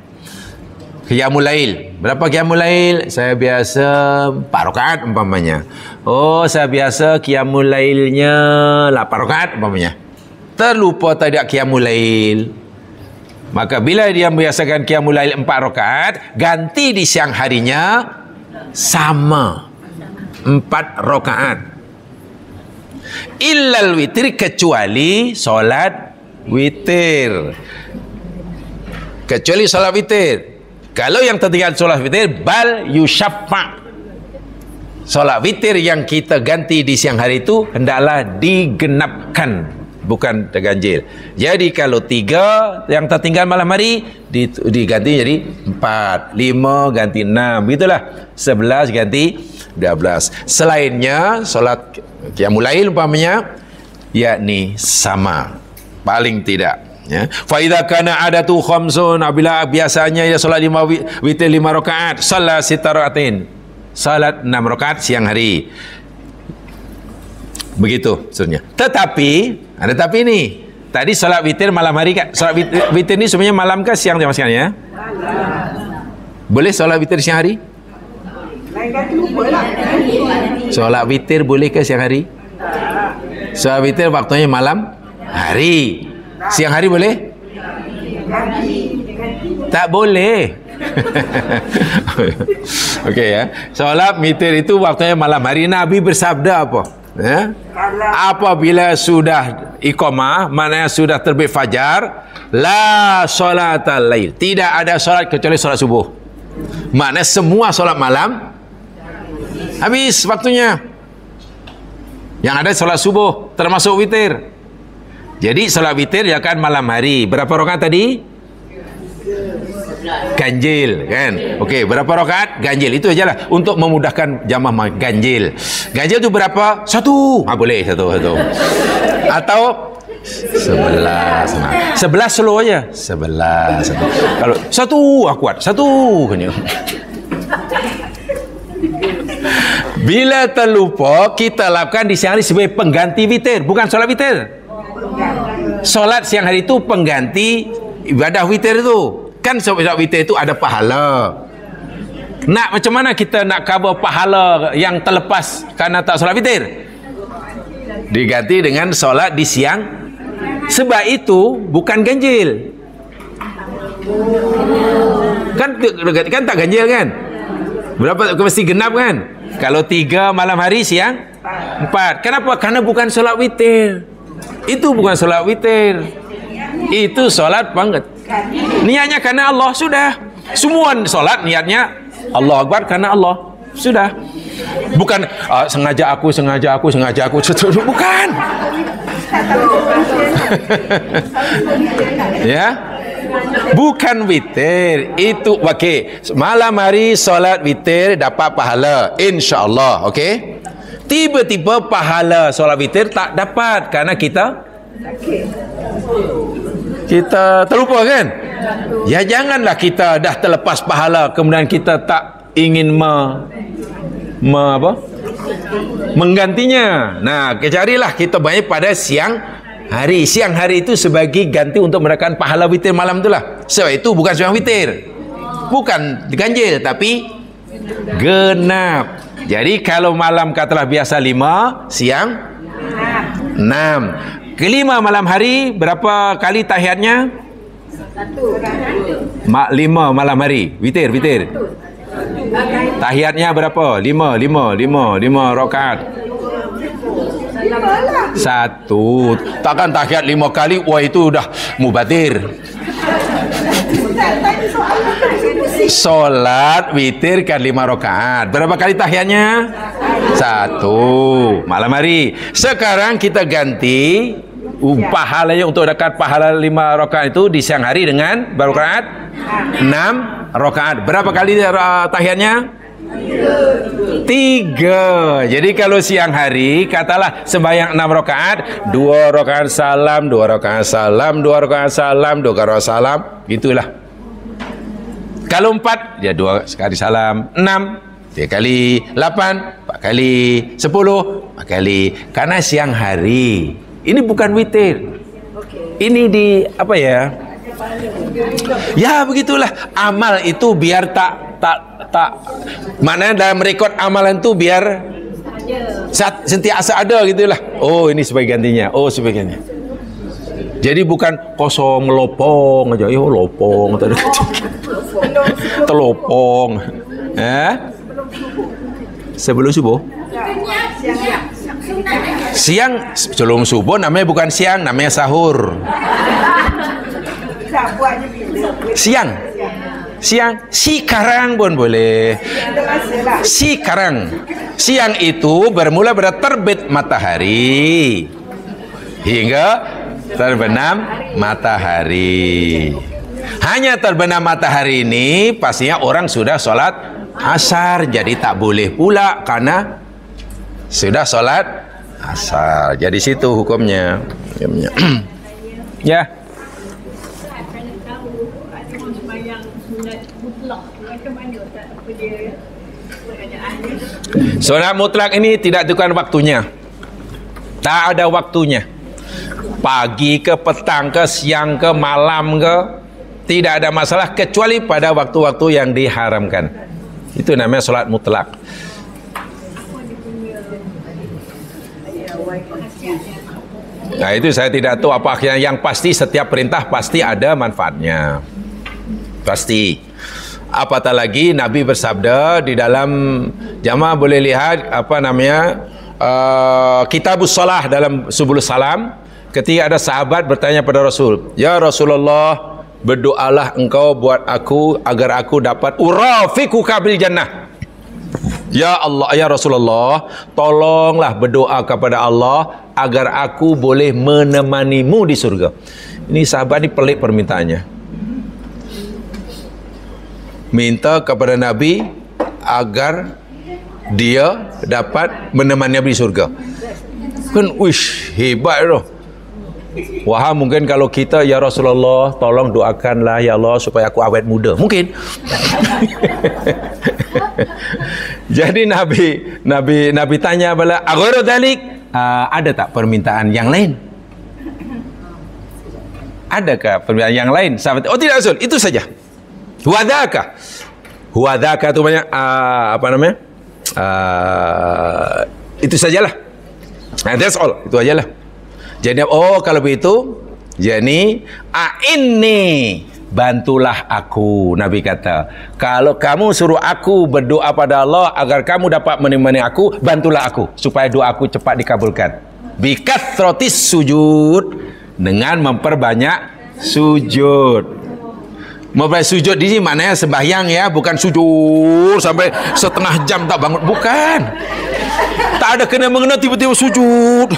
Qiyamul lail. Berapa qiyamul lail? Saya biasa 4 rakaat umpamanya. Oh, saya biasa qiyamul lailnya 8 rakaat umpamanya. Terlupa tadi qiyamul lail. Maka bila dia membiasakan qiyamul lail 4 rakaat, ganti di siang harinya sama 4 rakaat. Illal witir, kecuali solat witir. Kecuali solat witir. Kalau yang tertinggal solat witir, bal yusyaffa. Solat witir yang kita ganti di siang hari itu hendaklah digenapkan, bukan terganjil. Jadi kalau 3 yang tertinggal malam hari diganti jadi 4, 5 ganti 6, begitulah. 11 ganti 12. Selainnya solat qiyamul lail umpamanya, yakni sama paling tidak, ya. Fa idza kana adatu khamsun, apabila biasanya dia solat 5 witir 5 rakaat, salat 6 rakaatin, salat 6 rakaat siang hari. Begitu maksudnya. Tetapi ada tapi ni. Tadi solat witir malam hari kan? Solat witir ni sebenarnya malam ke siang dia masukkan ya? Boleh solat witir siang hari? Solat witir boleh ke siang hari? Solat witir waktunya malam hari. Siang hari boleh? Tak boleh. Okey ya. Solat witir itu waktunya malam hari. Nabi bersabda apa? Ya? Apabila sudah iqamah, maknanya sudah terbit fajar, la salatal lail, tidak ada solat kecuali solat subuh. Maknanya semua solat malam habis waktunya. Yang ada solat subuh termasuk witir. Jadi solat witir ya kan malam hari. Berapa rakaat tadi? Ganjil kan. Okey, berapa rakaat? Ganjil. Itu ajalah untuk memudahkan jamaah ganjil. Ganjil tu berapa? 1. Boleh 1. Atau 11. 11 slow aja. 11. Kalau 1 kuat. 1 kan. Bila terlupa, kita lakukan di siang hari sebagai pengganti witir, bukan solat witir. Solat siang hari itu pengganti ibadah witir itu. Kan solat witir itu ada pahala. Nak macam mana kita nak cover pahala yang terlepas karena tak solat witir? Diganti dengan solat di siang. Sebab itu bukan ganjil. Kan tak ganjil kan? Berapa mesti genap kan? Kalau 3 malam hari, siang 4. Kenapa? Karena bukan solat witir. Itu bukan solat witir. Itu solat banget. Niatnya karena Allah, sudah. Semua solat niatnya Allah Akbar karena Allah, sudah. Bukan sengaja aku. Bukan. Ya. Bukan witir. Itu okey. Malam hari solat witir dapat pahala, insya-Allah. Okey. Tiba-tiba pahala solat witir tak dapat karena kita terlupa kan? Ya janganlah kita dah terlepas pahala kemudian kita tak ingin menggantinya. Nah, carilah kita banyak pada siang hari. Siang hari itu sebagai ganti untuk mendapatkan pahala witir malam itulah. Sebab itu bukan sembahyang witir. Bukan ganjil tapi genap. Jadi kalau malam katalah biasa 5, siang 6. Kelima malam hari berapa kali tahiyatnya? 5 malam hari. Witir. Tahiyatnya berapa? 5 rakaat. 1. Takkan tahiyat 5 kali, wah itu dah mubadir. Solat witir kan 5 rakaat. Berapa kali tahiyatnya? 1 malam hari. Sekarang kita ganti pahalanya untuk dekat pahala 5 rakaat itu di siang hari dengan berapa rakaat? 6 rakaat. Berapa kali tahiyatnya? 3. Jadi kalau siang hari katalah sembahyang 6 rakaat, 2 rakaat salam, 2 rakaat salam, 2 rakaat salam, 2 rakaat salam, gitulah. Kalau 4, dia 2 kali salam. 6, 3 kali. 8, 4 kali. 10, 4 kali. Karena siang hari. Ini bukan witir. Ini di apa ya? Ya begitulah. Amal itu biar tak mana dalam rekod amalan tu biar sentiasa ada gitulah. Oh, ini sebagai gantinya. Oh, sebagainya. Jadi bukan kosong lopong aja. Yo lopong tadi. Telopong. Sebelum subuh? Siang sebelum subuh namanya bukan siang, namanya sahur. Siang sekarang pun boleh. Sekarang. Siang itu bermula pada terbit matahari hingga terbenam matahari. Hanya terbenam matahari ini pastinya orang sudah sholat asar, jadi tak boleh pula karena sudah sholat asar. Jadi situ hukumnya. Ya. Sunat mutlak ini tidak tentukan waktunya. Tak ada waktunya. Pagi ke petang ke siang ke malam ke, tidak ada masalah kecuali pada waktu-waktu yang diharamkan. Itu namanya solat mutlak. Nah, itu saya tidak tahu apa yang pasti. Setiap perintah pasti ada manfaatnya. Pasti. Apatah lagi Nabi bersabda di dalam jamaah boleh lihat apa namanya Kitabus Shalah dalam Subul Salam, ketika ada sahabat bertanya pada Rasul, "Ya Rasulullah, berdoalah engkau buat aku agar aku dapat urafiquka bil jannah." Ya Allah, ya Rasulullah, tolonglah berdoa kepada Allah agar aku boleh menemanimu di surga. Ini sahabat ini pelik permintaannya. Minta kepada Nabi agar dia dapat menemani Nabi di surga. Kan wish, hebat tu. Wah, mungkin kalau kita, ya Rasulullah, tolong doakanlah ya Allah supaya aku awet muda. Mungkin. Jadi Nabi tanya bala, "Aghairu dzalik?" Ada tak permintaan yang lain? Adakah permintaan yang lain? Sahabat, oh tidak Rasul, itu saja. Huadzaka itu banyak apa namanya? Itu sajalah. That's all. Itu ajalah. Jadi kalau begitu, jadi ini bantulah aku. Nabi kata, kalau kamu suruh aku berdoa pada Allah agar kamu dapat menemani aku, bantulah aku supaya doa aku cepat dikabulkan. Bikathrotis sujud, dengan memperbanyak sujud. Memperbanyak sujud di sini maknanya sembahyang ya, bukan sujud sampai setengah jam tak bangun, bukan. Tak ada kena-mengena tiba-tiba sujud.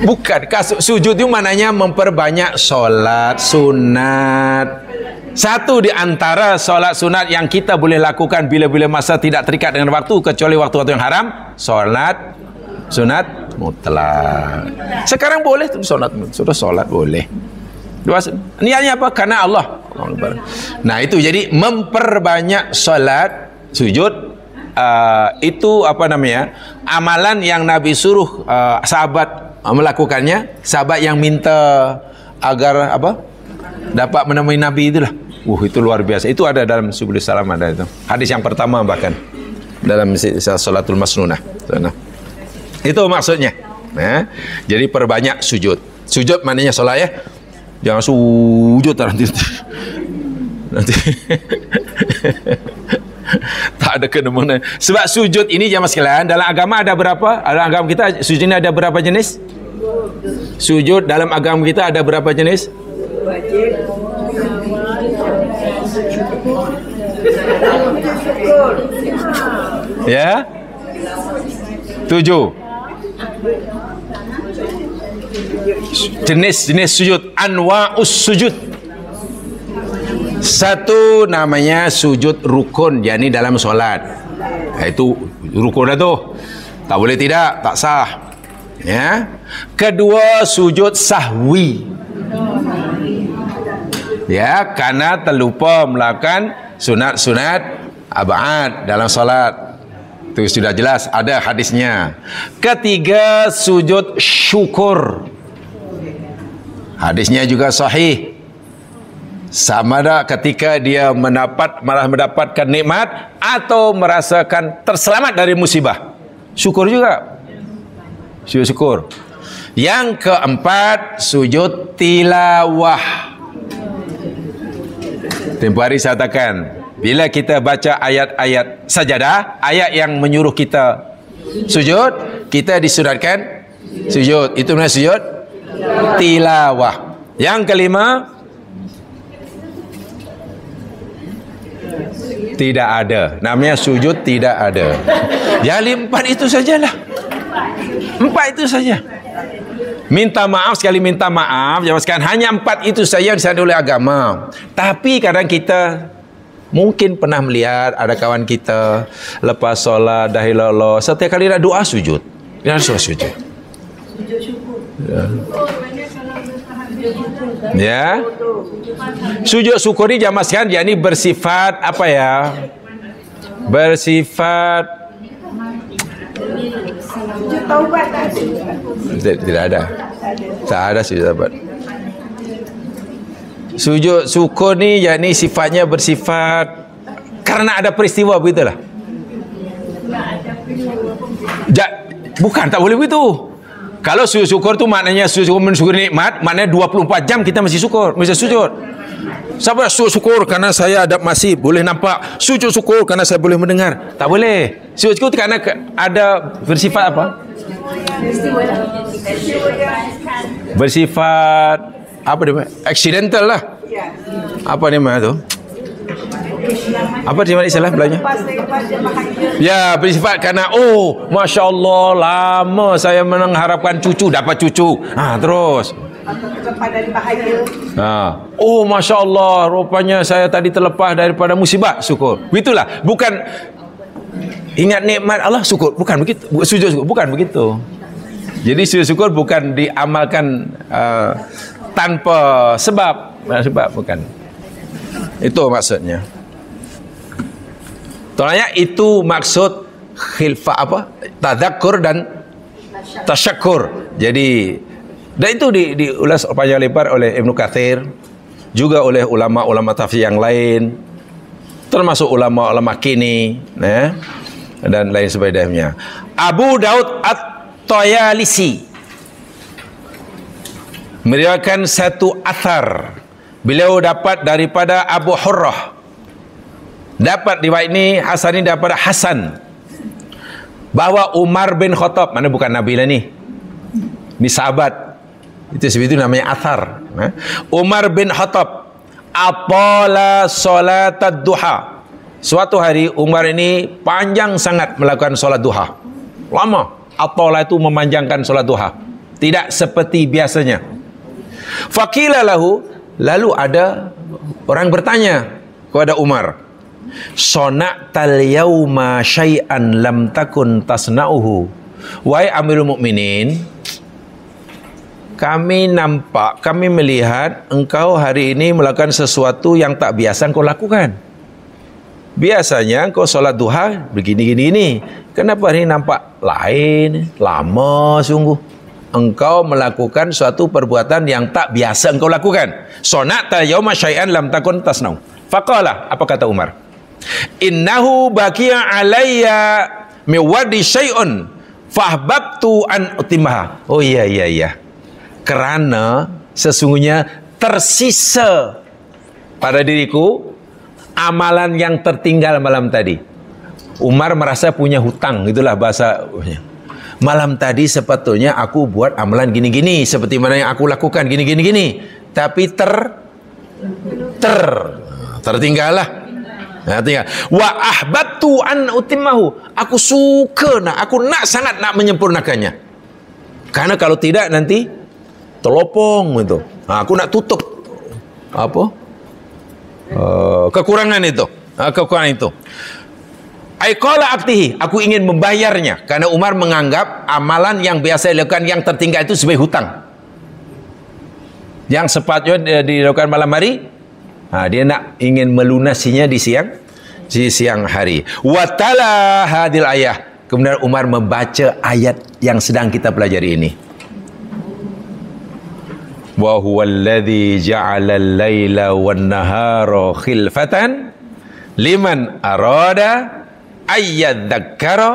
Bukan, sujud itu maknanya memperbanyak solat sunat. Satu di antara solat sunat yang kita boleh lakukan bila-bila masa tidak terikat dengan waktu, kecuali waktu-waktu yang haram, solat sunat mutlak. Sekarang boleh tuh solat, sudah solat boleh. Niatnya apa? Karena Allah. Nah itu jadi memperbanyak solat sujud. Itu apa namanya, amalan yang Nabi suruh sahabat melakukannya. Sahabat yang minta agar apa, dapat menemui Nabi itulah. Itu luar biasa. Itu ada dalam Subul Salam, ada itu hadis yang pertama bahkan dalam salatul masnunah. Itu maksudnya. Nah, jadi perbanyak sujud. Sujud maknanya solat ya. Jangan sujud nanti tak ada kena-mengena. Sebab sujud ini jamaah sekalian, dalam agama ada berapa? Dalam agama kita sujud ini ada berapa jenis? Sujud dalam agama kita ada berapa jenis? Ya? 7 jenis sujud, anwa'us sujud. Satu namanya sujud rukun, yakni dalam solat. Itu rukun dah tu, tak boleh tidak, tak sah ya. Kedua sujud sahwi. Ya, karena terlupa melakukan sunat-sunat abad dalam solat. Itu sudah jelas, ada hadisnya. Ketiga, sujud syukur. Hadisnya juga sahih. Sama ada ketika dia malah mendapatkan nikmat atau merasakan terselamat dari musibah. Syukur juga. Sujud syukur. Yang keempat, sujud tilawah. Tempoh hari saya katakan, bila kita baca ayat-ayat sajadah, ayat yang menyuruh kita sujud, kita disunatkan sujud. Itu namanya sujud tilawah. Yang kelima, tidak ada. Namanya sujud tidak ada. Yang empat itu sajalah. Empat itu saja. Minta maaf sekali minta maaf. Jangan sekarang hanya empat itu saja yang disyariatkan oleh agama. Tapi kadang kita mungkin pernah melihat ada kawan kita lepas solat dah ilallah, setiap kali nak doa sujud. Dia harus sujud. Sujud syukur. Ya. Sujud syukur ni jamaah sekalian, dia ni bersifat apa ya? Bersifat taubat. Tidak ada. Tak ada sujud taubat. Sujud syukur ni yakni sifatnya bersifat karena ada peristiwa, begitulah. Bukan, tak boleh begitu. Kalau sujud syukur tu maknanya sujud syukur mensyukuri nikmat, maknanya 24 jam kita masih syukur, masih sujud. Siapa sujud syukur karena saya masih boleh nampak, sujud syukur karena saya boleh mendengar. Tak boleh. Sujud syukur kerana ada bersifat apa? Bersifat apa dia? Accidental lah. Apa dia tu? Apa dia istilah belanya? Ya, bersifat kerana Masya Allah, lama saya mengharapkan cucu, dapat cucu. Terus terlepas dari bahaya. Masya Allah, rupanya saya tadi terlepas daripada musibah, syukur. Begitulah. Bukan ingat nikmat Allah, syukur. Bukan begitu. Sujud syukur, bukan begitu. Jadi sujud syukur bukan diamalkan tanpa sebab. Bukan. Itu maksudnya. Tolanya itu maksud khilfa apa? Tadzakur dan tasyakkur. Jadi, dan itu diulas panjang lebar oleh Ibnu Katsir, juga oleh ulama-ulama tafsir yang lain, termasuk ulama-ulama kini, dan lain sebagainya. Abu Daud At-Tayalisi meriwayatkan satu athar. Beliau dapat daripada Abu Hurrah. Dapat riwayat ini Hasan ini daripada Hasan, bahwa Umar bin Khattab, mana bukan Nabi lah ni sahabat, itu sebab itu namanya athar. Umar bin Khattab apala solatad duha. Suatu hari Umar ini panjang sangat melakukan solat duha, lama. Apala itu memanjangkan solat duha, tidak seperti biasanya. Faqila lahu, lalu ada orang bertanya kepada Umar, sona'tal yauma syai'an lam takun tasna'uhu. Wahai Amirul Mukminin, kami melihat engkau hari ini melakukan sesuatu yang tak biasa engkau lakukan. Biasanya engkau solat duha begini-gini. Kenapa hari ini nampak lain, lama sungguh? Engkau melakukan suatu perbuatan yang tak biasa engkau lakukan. Sona'tal yauma syai'an lam takun tasna'uhu. Faqala, apa kata Umar? Innahu baqiya alayya miwadi syai'un fahbabtu an utimaha. Oh iya. Kerana sesungguhnya tersisa pada diriku amalan yang tertinggal malam tadi. Umar merasa punya hutang, itulah bahasa. Malam tadi sepatutnya aku buat amalan gini-gini seperti mana yang aku lakukan gini-gini, tapi tertinggal lah. Wa ahbabtu an utimahu. Aku suka aku sangat nak menyempurnakannya. Karena kalau tidak nanti terlopong itu. Aku nak tutup kekurangan itu. Kekurangan itu. Aiqala aktihi, aku ingin membayarnya. Karena Umar menganggap amalan yang biasa dilakukan yang tertinggal itu sebagai hutang. Yang sepatutnya dilakukan malam hari Dia nak ingin melunasinya di siang hari. Watala hadil ayah. Kemudian Umar membaca ayat yang sedang kita pelajari ini. Wa huwallazi ja'ala al-laila wan-nahara khilfatan liman arada ayyadzakkara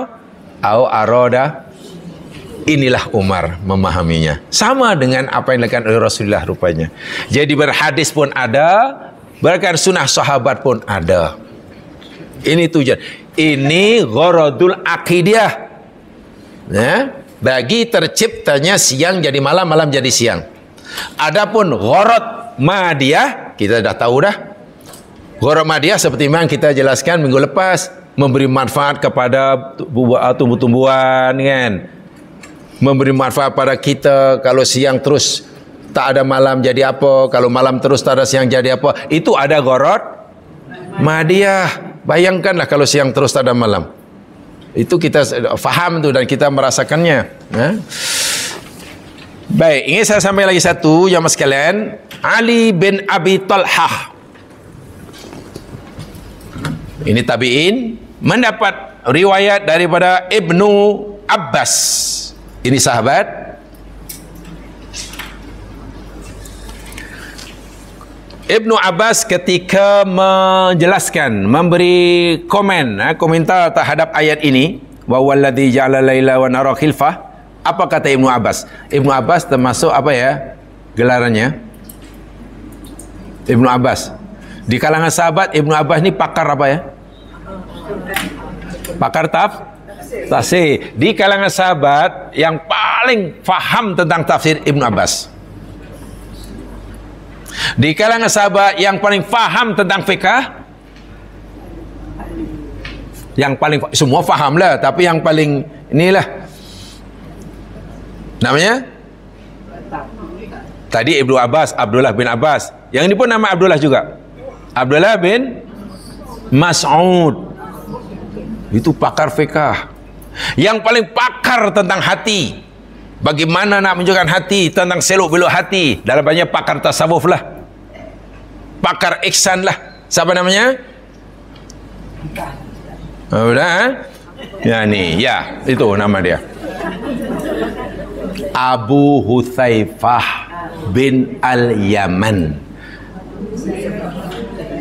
au arada. Inilah Umar memahaminya. Sama dengan apa yang dilakukan oleh Rasulullah rupanya. Jadi berhadis pun ada, bahkan sunnah sahabat pun ada. Ini tujuan. Ini gharadul aqidiyah. Bagi terciptanya siang jadi malam, malam jadi siang. Adapun gharad madiyah, kita dah tahu dah. Gharad madiyah seperti yang kita jelaskan minggu lepas, memberi manfaat kepada tumbuh-tumbuhan, kan? Memberi manfaat pada kita. Kalau siang terus tak ada malam jadi apa, kalau malam terus tak ada siang jadi apa. Itu ada gharad madiyah. Bayangkanlah kalau siang terus tak ada malam. Itu kita faham tu dan kita merasakannya. Baik, ingin saya sampai lagi satu jamaah sekalian. Ali bin Abi Talhah, ini tabi'in, mendapat riwayat daripada Ibnu Abbas. Ini sahabat. Ibnu Abbas ketika menjelaskan, memberi komentar terhadap ayat ini, wa walladzi ja'ala laila wan nahara khilfah, apa kata Ibnu Abbas? Ibnu Abbas termasuk apa ya gelarannya? Ibnu Abbas di kalangan sahabat, Ibnu Abbas ni pakar apa ya? Pakar tafsir. Di kalangan sahabat yang paling faham tentang tafsir Ibnu Abbas. Di kalangan sahabat yang paling faham tentang fiqh, yang paling semua faham lah, tapi yang paling inilah namanya tadi Ibnu Abbas, Abdullah bin Abbas. Yang ini pun nama Abdullah juga, Abdullah bin Mas'ud. Itu pakar fiqh. Yang paling pakar tentang hati, bagaimana nak menunjukkan hati, tentang selok belok hati. Dalam banyak pakar tasawuf lah, pakar ihsan lah. Siapa namanya? Ya ni, ya itu nama dia. Abu Hudzaifah bin Al-Yaman,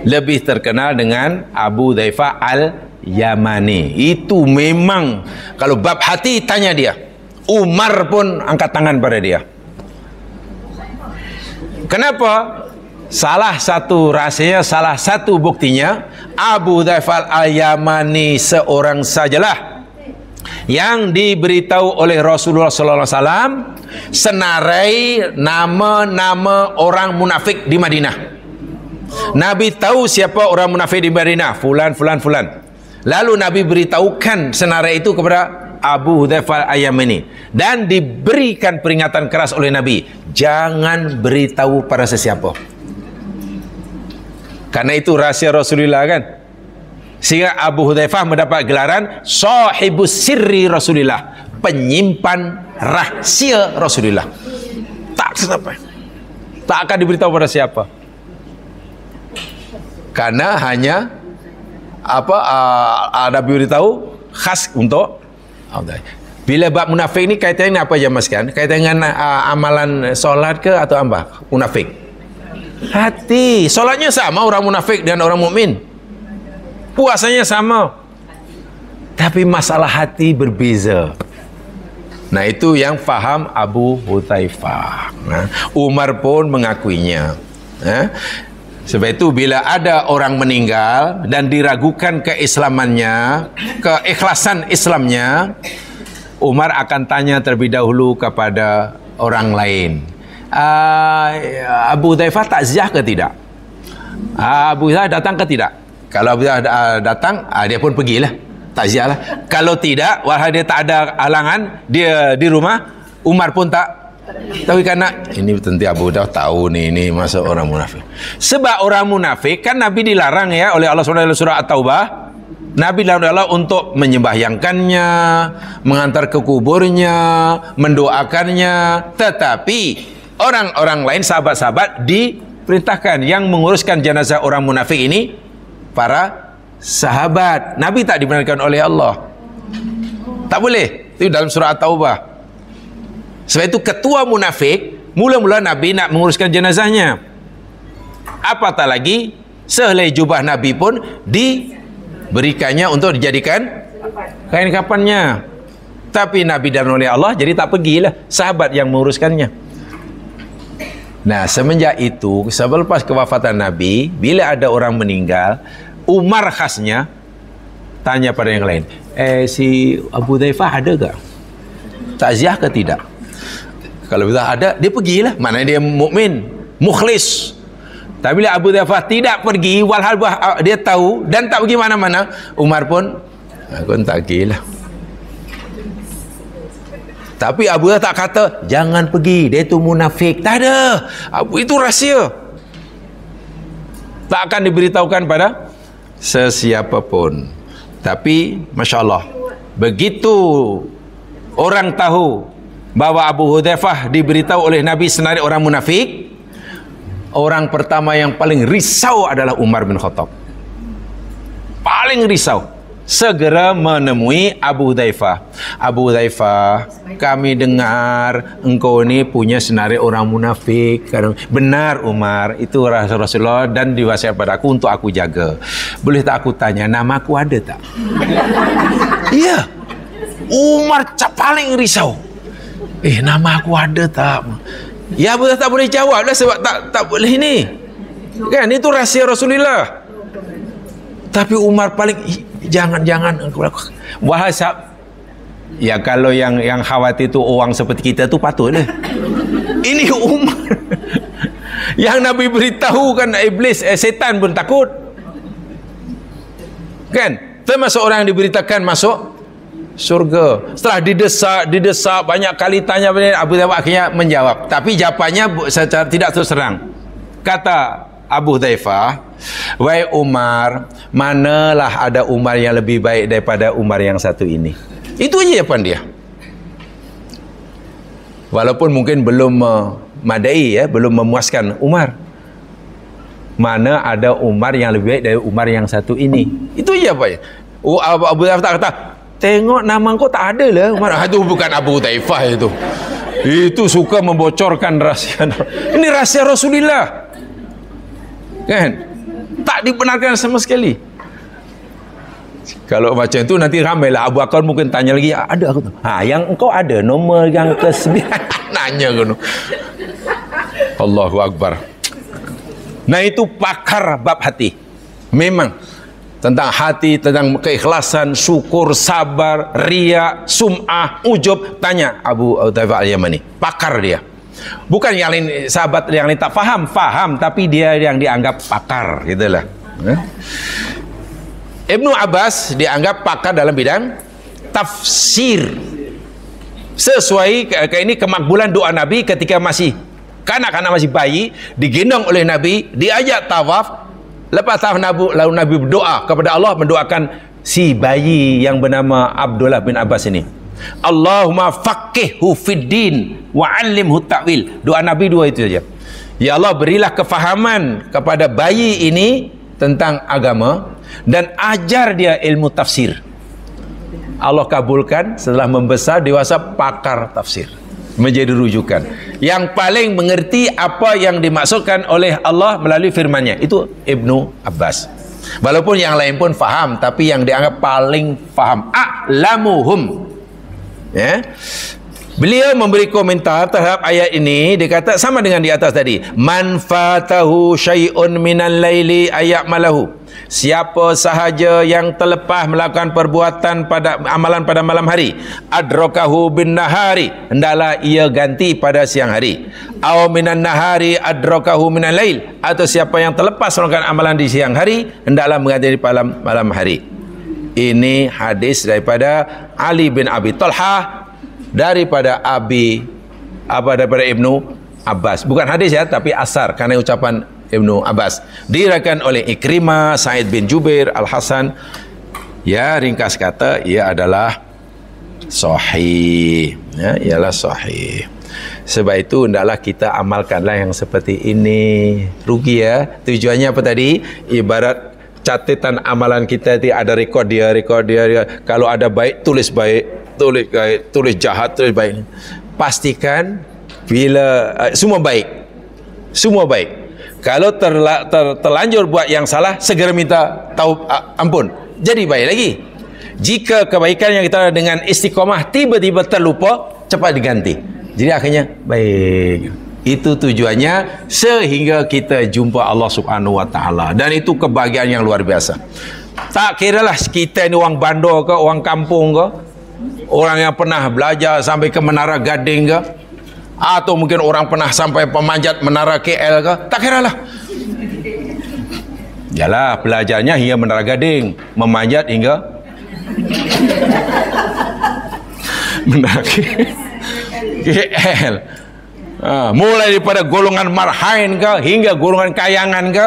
lebih terkenal dengan Abu Hudzaifah Al-Yamani. Itu memang kalau bab hati tanya dia. Umar pun angkat tangan pada dia. Kenapa? Salah satu rahsia, salah satu buktinya, Abu Hudzaifah Al-Yamani seorang sajalah yang diberitahu oleh Rasulullah sallallahu alaihi wasallam senarai nama-nama orang munafik di Madinah. Nabi tahu siapa orang munafik di Madinah, fulan. Lalu Nabi beritahukan senarai itu kepada Abu Hudzaifah Al-Yamani dan diberikan peringatan keras oleh Nabi, jangan beritahu pada sesiapa. Karena itu rahsia Rasulullah, kan? Sehingga Abu Hudzaifah mendapat gelaran sahibus sirri Rasulullah, penyimpan rahsia Rasulullah. Tak akan diberitahu pada siapa. Karena hanya ada beritahu khas untuk bila bab munafik ni kaitannya apa jemaah sekalian? Kaitan dengan amalan solat ke atau apa? Munafik. Hati. Solatnya sama orang munafik dan orang mukmin. Puasanya sama. Tapi masalah hati berbeza. Nah, itu yang faham Abu Hudzaifah. Umar pun mengakuinya. Sebab itu bila ada orang meninggal dan diragukan keislamannya, keikhlasan Islamnya, Umar akan tanya terlebih dahulu kepada orang lain. Abu Hudzaifah takziah ke tidak? Abu Hudzaifah datang ke tidak? Kalau Abu Hudzaifah datang, dia pun pergilah, takziah lah. Kalau tidak, walau dia tak ada halangan, dia di rumah, Umar pun tak. Tapi karena ini tentu Abu Hudzaifah tahu ini masuk orang munafik. Sebab orang munafik kan Nabi dilarang ya oleh Allah SWT dalam surah At-Taubah. Nabi dilarang untuk menyembahyangkannya, mengantar ke kuburnya, mendoakannya. Tetapi orang-orang lain, sahabat-sahabat, perintahkan yang menguruskan jenazah orang munafik ini para sahabat. Nabi tak dibenarkan oleh Allah. Tak boleh. Itu dalam surah At-Taubah. Sebab itu ketua munafik, mula-mula Nabi nak menguruskan jenazahnya. Apatah lagi sehelai jubah Nabi pun diberikannya untuk dijadikan kain kafannya. Tapi Nabi dan oleh Allah, jadi tak pergilah, sahabat yang menguruskannya. Nah, semenjak itu, selepas kewafatan Nabi, bila ada orang meninggal, Umar khasnya tanya pada yang lain, si Abu Dhaifah ada tak? Takziah ke tidak? Kalau bila ada, dia pergilah. Maknanya dia mukmin, mukhlis. Tapi bila Abu Dhaifah tidak pergi, walhal dia tahu dan tak pergi mana-mana, Umar pun, aku tak pergilah. Tapi Abu Dhaifah tak kata, jangan pergi, dia tu munafik. Tak ada. Itu rahsia. Tak akan diberitahukan pada sesiapa pun. Tapi Masya Allah, begitu orang tahu bahawa Abu Hudzaifah diberitahu oleh Nabi senarai orang munafik, orang pertama yang paling risau adalah Umar bin Khattab. Paling risau. Segera menemui Abu Hudzaifah. Abu Hudzaifah, kami dengar engkau ni punya senarai orang munafik. Benar Umar, itu Rasulullah dan diwasiat pada aku untuk aku jaga. Boleh tak aku tanya, nama aku ada tak? Iya. Umar paling risau. Nama aku ada tak? Ya, Abu Hudzaifah tak boleh jawab lah sebab tak boleh ni. Kan itu rahsia Rasulullah. Tapi Umar paling jangan bahasa ya, kalau yang khawatir tu orang seperti kita tu patutlah. Ini Umar yang Nabi beritahu kan, iblis setan pun takut kan, termasuk orang yang diberitakan masuk surga. Setelah didesak banyak kali tanya, Abu Dhaifah akhirnya menjawab, tapi jawapannya secara tidak terus terang. Kata Abu Dhaifah, wahai Umar, manalah ada Umar yang lebih baik daripada Umar yang satu ini. Itu aja jawapan dia. Walaupun mungkin belum memadai, belum memuaskan Umar. Mana ada Umar yang lebih baik dari Umar yang satu ini. Itu aja jawapannya. Abu Dhaifah tak kata, tengok nama kau tak ada lah Umar. Itu bukan Abu Dhaifah itu. Itu suka membocorkan rahsia. Ini rahsia Rasulullah. Kan? Tak dibenarkan sama sekali. Kalau macam itu nanti ramailah. Abu Bakar mungkin tanya lagi, ada aku tu. Yang engkau ada nombor yang ke-9. Nanya kau. Allahu Akbar. Nah, itu pakar bab hati. Memang tentang hati, tentang keikhlasan, syukur, sabar, riya, sum'ah, ujub, tanya Abu Dhaifah Al-Yamani. Pakar dia. Bukan yang lain, sahabat yang lain tak faham, tapi dia yang dianggap pakar, gitulah. Ibnu Abbas dianggap pakar dalam bidang tafsir. Sesuai ini kemakbulan doa Nabi ketika masih kanak-kanak, masih bayi, digendong oleh Nabi, diajak tawaf. Lepas tawaf lalu Nabi berdoa kepada Allah, mendoakan si bayi yang bernama Abdullah bin Abbas ini. Allahumma faqihhu fid din wa 'allimhu ta'wil. Doa Nabi dua itu saja. Ya Allah, berilah kefahaman kepada bayi ini tentang agama dan ajar dia ilmu tafsir. Allah kabulkan, setelah membesar dewasa pakar tafsir, menjadi rujukan yang paling mengerti apa yang dimaksudkan oleh Allah melalui firman-Nya. Itu Ibnu Abbas. Walaupun yang lain pun faham, tapi yang dianggap paling faham, a'lamuhum. Ya. Beliau memberi komentar terhadap ayat ini. Dia kata sama dengan di atas tadi, man fatahu syai'un minal laili ayamalahu. Siapa sahaja yang terlepas melakukan perbuatan pada amalan pada malam hari, adrakahu bin nahari, hendaklah ia ganti pada siang hari. Aw minan nahari adrakahu minal lail, atau siapa yang terlepas melakukan amalan di siang hari, hendaklah mengganti di malam hari. Ini hadis daripada Ali bin Abi Talha, daripada daripada Ibnu Abbas. Bukan hadis ya, tapi asar, karena ucapan Ibnu Abbas. Diriwayatkan oleh Ikrimah, Sa'id bin Jubair, Al-Hasan. Ya, ringkas kata, ia adalah sahih. Ya, ialah sahih. Sebab itu hendaklah kita amalkanlah yang seperti ini. Rugi ya. Tujuannya apa tadi? Ibarat catatan amalan kita itu ada rekod dia. Kalau ada baik, tulis baik, tulis jahat, tulis baik. Pastikan bila semua baik. Semua baik. Kalau terlanjur buat yang salah, segera minta ampun. Jadi baik lagi. Jika kebaikan yang kita dengan istiqomah tiba-tiba terlupa, cepat diganti. Jadi akhirnya baik. Itu tujuannya sehingga kita jumpa Allah Subhanahu wa taala, dan itu kebahagiaan yang luar biasa. Tak kiralah kita ini orang bandar ke, orang kampung ke, orang yang pernah belajar sampai ke Menara Gading ke, atau mungkin orang pernah sampai pemanjat Menara KL ke, tak kiralah. Yalah, belajarnya hingga Menara Gading, memanjat hingga Menara KL. Mulai daripada golongan marhain ke hingga golongan kayangan ke,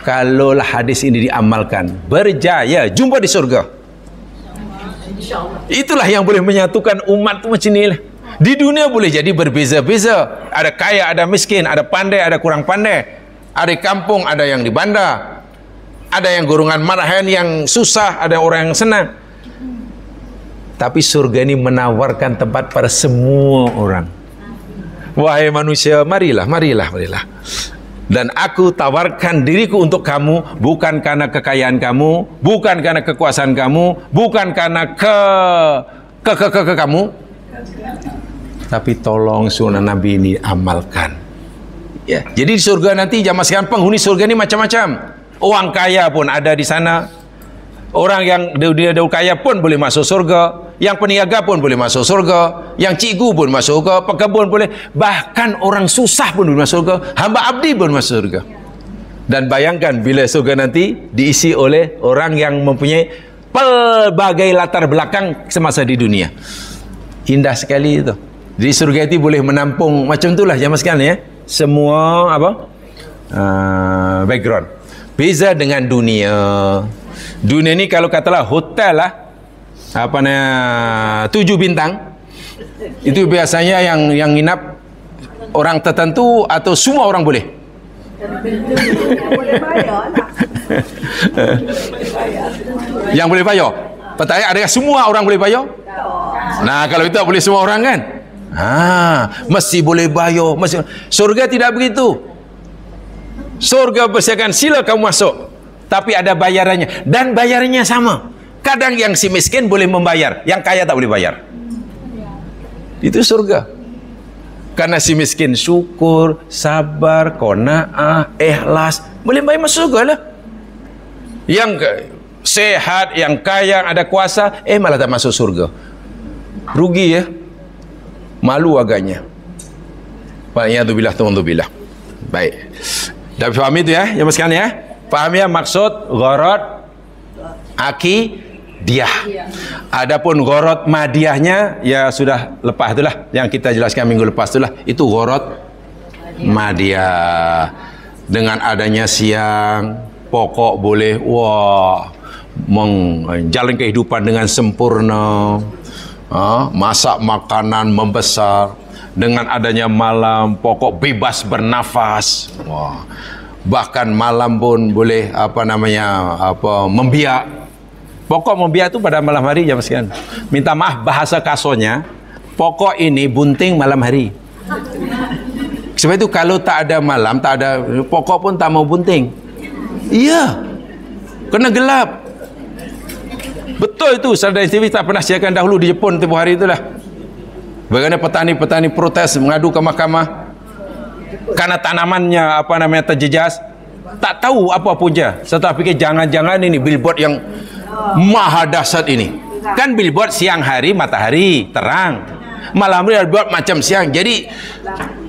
kalaulah hadis ini diamalkan, berjaya jumpa di surga. Itulah yang boleh menyatukan umat tu macam ni lah. Di dunia boleh jadi berbeza-beza, ada kaya, ada miskin, ada pandai, ada kurang pandai, ada di kampung, ada yang di bandar, ada yang golongan marhain yang susah, ada orang yang senang. Tapi surga ini menawarkan tempat pada semua orang. Wahai manusia, marilah. Dan aku tawarkan diriku untuk kamu, bukan karena kekayaan kamu, bukan karena kekuasaan kamu, bukan karena kamu, tapi tolong sunnah Nabi ini amalkan. Ya, jadi di surga nanti jamaah sekalian, penghuni surga ini macam-macam. Orang kaya pun ada di sana. Orang yang dia kaya pun boleh masuk surga. Yang peniaga pun boleh masuk surga. Yang cikgu pun masuk surga. Pekebun boleh. Bahkan orang susah pun boleh masuk surga. Hamba abdi pun masuk surga. Dan bayangkan bila surga nanti diisi oleh orang yang mempunyai pelbagai latar belakang semasa di dunia. Indah sekali itu. Jadi surga itu boleh menampung macam itulah jamaah sekalian ya. Semua background. Beza dengan dunia. Dunia ni kalau katalah hotel lah, 7 bintang, itu biasanya yang nginap orang tertentu atau semua orang boleh. Yang boleh bayar. Pertanyaan, adakah semua orang boleh bayar? Nah, kalau itu boleh semua orang kan? Mesti boleh bayar. Surga tidak begitu. Surga bersiakan, sila kamu masuk, tapi ada bayarannya, dan bayarannya sama. Kadang yang si miskin boleh membayar, yang kaya tak boleh bayar. Itu surga. Karena si miskin syukur, sabar, qanaah, ikhlas, boleh bayar masuk surga lah. Yang sehat, yang kaya, ada kuasa, malah tak masuk surga. Rugi ya. Malu agaknya. Waliyadzubillah. Baik. Dah faham itu ya, jemaah sekalian ya. Faham ya maksud gharad akidiyah. Adapun gharad madiyahnya ya sudah lepas itulah yang kita jelaskan minggu lepas itulah. Itu gharad madiyah. Dengan adanya siang, pokok boleh menjalin kehidupan dengan sempurna. Masak makanan membesar. Dengan adanya malam, pokok bebas bernafas. Bahkan malam pun boleh membiak. Pokok membiak itu pada malam hari jemaah sekalian. Minta maaf bahasa kasarnya, pokok ini bunting malam hari. Sebab itu kalau tak ada malam, tak ada pokok pun tak mau bunting. Iya. Kena gelap. Betul itu, Saudara TV tak pernah siarkan dahulu di Jepun tempoh hari itulah. Bagaimana petani-petani protes mengadu ke mahkamah karena tanamannya terjejas. Tak tahu apa punca. Setelah fikir jangan-jangan ini billboard yang maha dahsyat ini. Kan billboard siang hari matahari terang, malam hari billboard macam siang. Jadi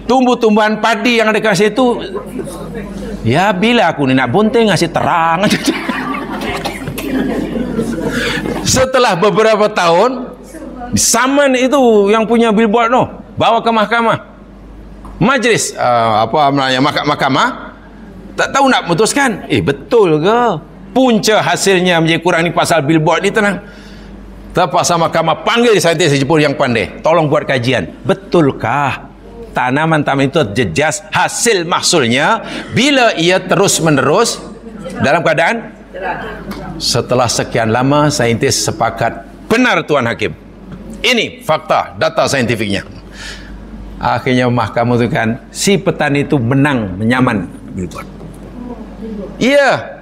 tumbuh-tumbuhan padi yang ada kat situ, ya bila aku ni nak bunting ngasih terang. Setelah beberapa tahun, saman itu yang punya billboard tu bawa ke mahkamah, majlis mahkamah tak tahu nak putuskan. Betul ke punca hasilnya menjadi kurang ni pasal billboard ni? Tenang, terpaksa mahkamah panggil saintis Jepun yang pandai, tolong buat kajian, betulkah tanaman-tanaman itu jejas hasil mahsulnya bila ia terus-menerus dalam keadaan setelah sekian lama saintis sepakat benar Tuan Hakim. Ini fakta, data saintifiknya. Akhirnya mahkamah itu kan si petani itu menang, menyaman. Iya,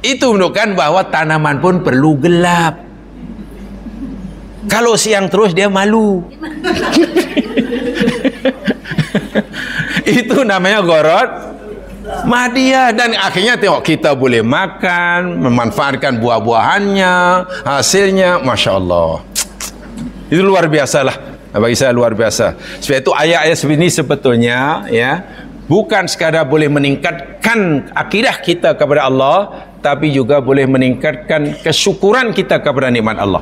itu menunjukkan bahwa tanaman pun perlu gelap. Kalau siang terus dia malu. Itu namanya gorot Mahdiah. Dan akhirnya tengok kita boleh makan, memanfaatkan buah-buahannya, hasilnya, Masya Allah. Itu luar biasa lah. Bagi saya luar biasa. Sebab itu ayat-ayat seperti ini sebetulnya ya bukan sekadar boleh meningkatkan akidah kita kepada Allah, tapi juga boleh meningkatkan kesyukuran kita kepada nikmat Allah.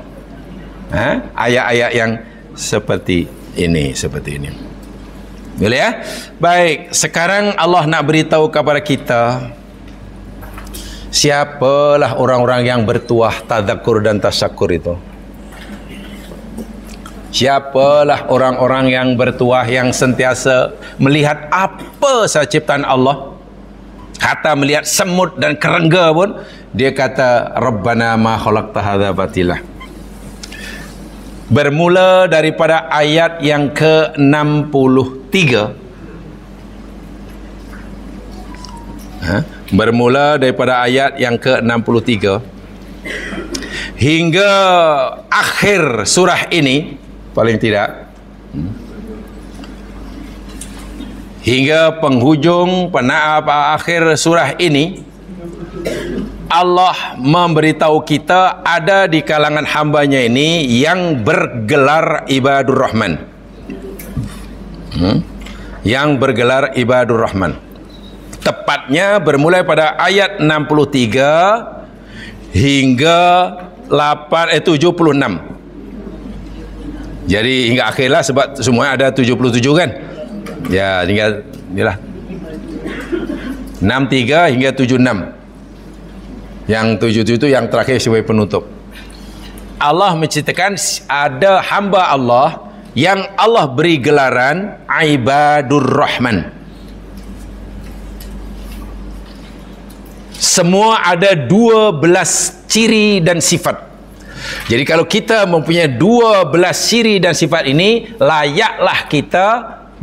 Ayat-ayat yang seperti ini. Boleh ya? Baik, sekarang Allah nak beritahu kepada kita siapalah orang-orang yang bertuah tadzakur dan tasyakur itu. Siapalah orang-orang yang bertuah yang sentiasa melihat apa sahaja ciptaan Allah, kata melihat semut dan kerengga pun dia kata Rabbana ma khalaqta hadza batila. Bermula daripada ayat yang ke-63. Bermula daripada ayat yang ke-63 hingga akhir surah ini, paling tidak hingga penghujung akhir surah ini, Allah memberitahu kita ada di kalangan hambanya ini yang bergelar ibadur rahman. Yang bergelar ibadur rahman. Tepatnya bermulai pada ayat 63 hingga 76. Jadi hingga akhirlah, sebab semuanya ada 77 kan. Ya, tinggal inilah 63 hingga 76. Yang 77 itu yang terakhir sebagai penutup. Allah menceritakan ada hamba Allah yang Allah beri gelaran ibadur rahman. Semua ada 12 ciri dan sifat. Jadi kalau kita mempunyai 12 ciri dan sifat ini, layaklah kita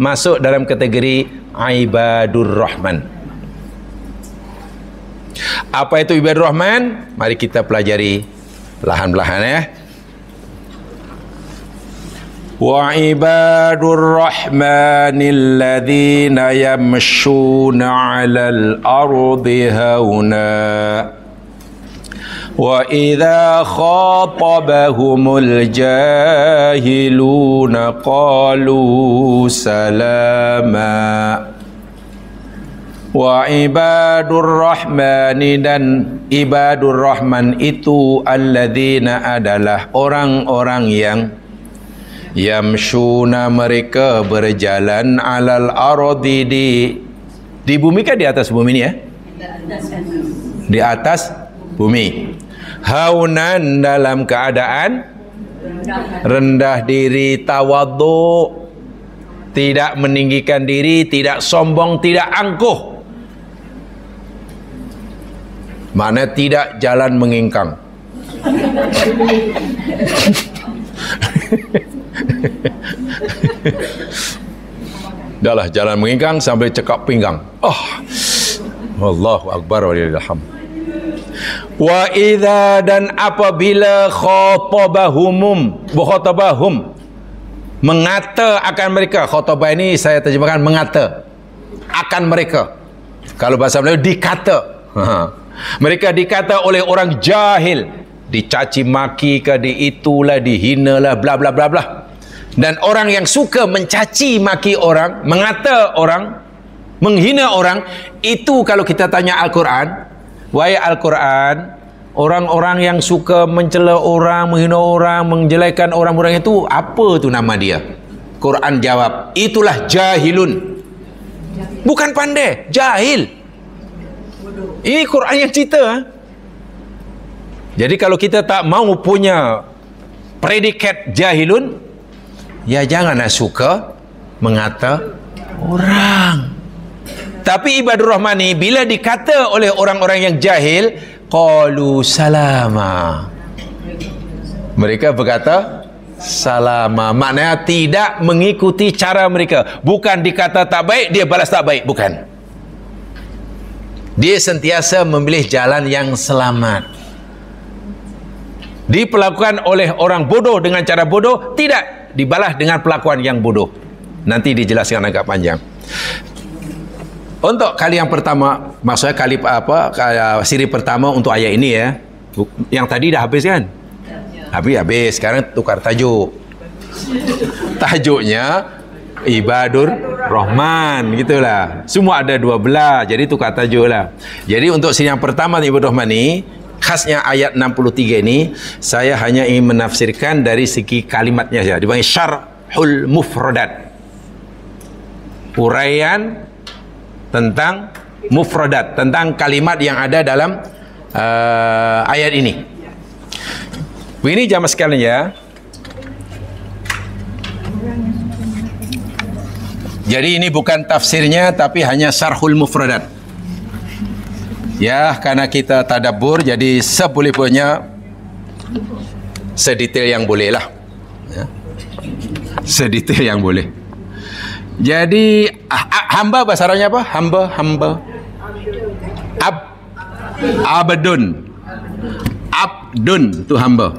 masuk dalam kategori ibadur rahman. Apa itu ibadur rahman? Mari kita pelajari perlahan-lahan ya. Wa ibadur rahmanil ladzina yamshuna 'alal ardi hauna wa idza khatabahumul jahiluna qalu salama. Wa ibadur rahmani, dan ibadur rahman itu alladzina adalah orang-orang yang yamshuna, mereka berjalan alal ardi, di bumi kan, di atas bumi ni ya? Di atas bumi. Haunan, dalam keadaan rendah diri, tawadhu, tidak meninggikan diri, tidak sombong, tidak angkuh. Mana tidak jalan mengingkang. Dahlah jalan mengingkang sampai cekak pinggang. Allahu akbar walillahilham. Wa idza, dan apabila khatabahum, mengata akan mereka. Khatabah ini saya terjemahkan mengata akan mereka. Kalau bahasa Melayu dikata. Mereka dikata oleh orang jahil, dicaci maki ke, di itulah, dihina lah, bla bla bla bla. Dan orang yang suka mencaci maki orang, mengata orang, menghina orang, itu kalau kita tanya Al-Quran, wahai Al-Quran, orang-orang yang suka mencela orang, menghina orang, menjelekan orang-orang itu, apa tu nama dia? Quran jawab, itulah jahilun. Bukan pandai, jahil. Ini Quran yang cerita. Jadi kalau kita tak mau punya predikat jahilun, ya janganlah suka mengata orang. Tapi ibadur rahman ni bila dikata oleh orang-orang yang jahil, qalu salama. Mereka berkata salama. Maknanya tidak mengikuti cara mereka. Bukan dikata tak baik, dia balas tak baik. Bukan. Dia sentiasa memilih jalan yang selamat. Diperlakukan oleh orang bodoh dengan cara bodoh, tidak dibalas dengan perlakuan yang bodoh. Nanti dijelaskan agak panjang. Untuk kali yang pertama, maksudnya siri pertama untuk ayat ini ya. Yang tadi dah habis kan? Habis. Sekarang tukar tajuk. Tajuknya Ibadur Rahman, gitulah. Semua ada 12, jadi tukar tajuk lah. Jadi untuk siri yang pertama Ibadur Rahman ni, khasnya ayat 63 ini, saya hanya ingin menafsirkan dari segi kalimatnya saja. Dipanggil Syarhul Mufradat. Uraian tentang mufradat, tentang kalimat yang ada dalam ayat ini. Begini jamaah sekalian ya. Jadi ini bukan tafsirnya, tapi hanya syarhul mufradat. Ya, karena kita tadabbur, jadi seboleh-bolehnya sedetail yang boleh lah. Ya. Sedetail yang boleh. Jadi hamba bahasa Arabnya apa? Hamba. Abdun tu hamba.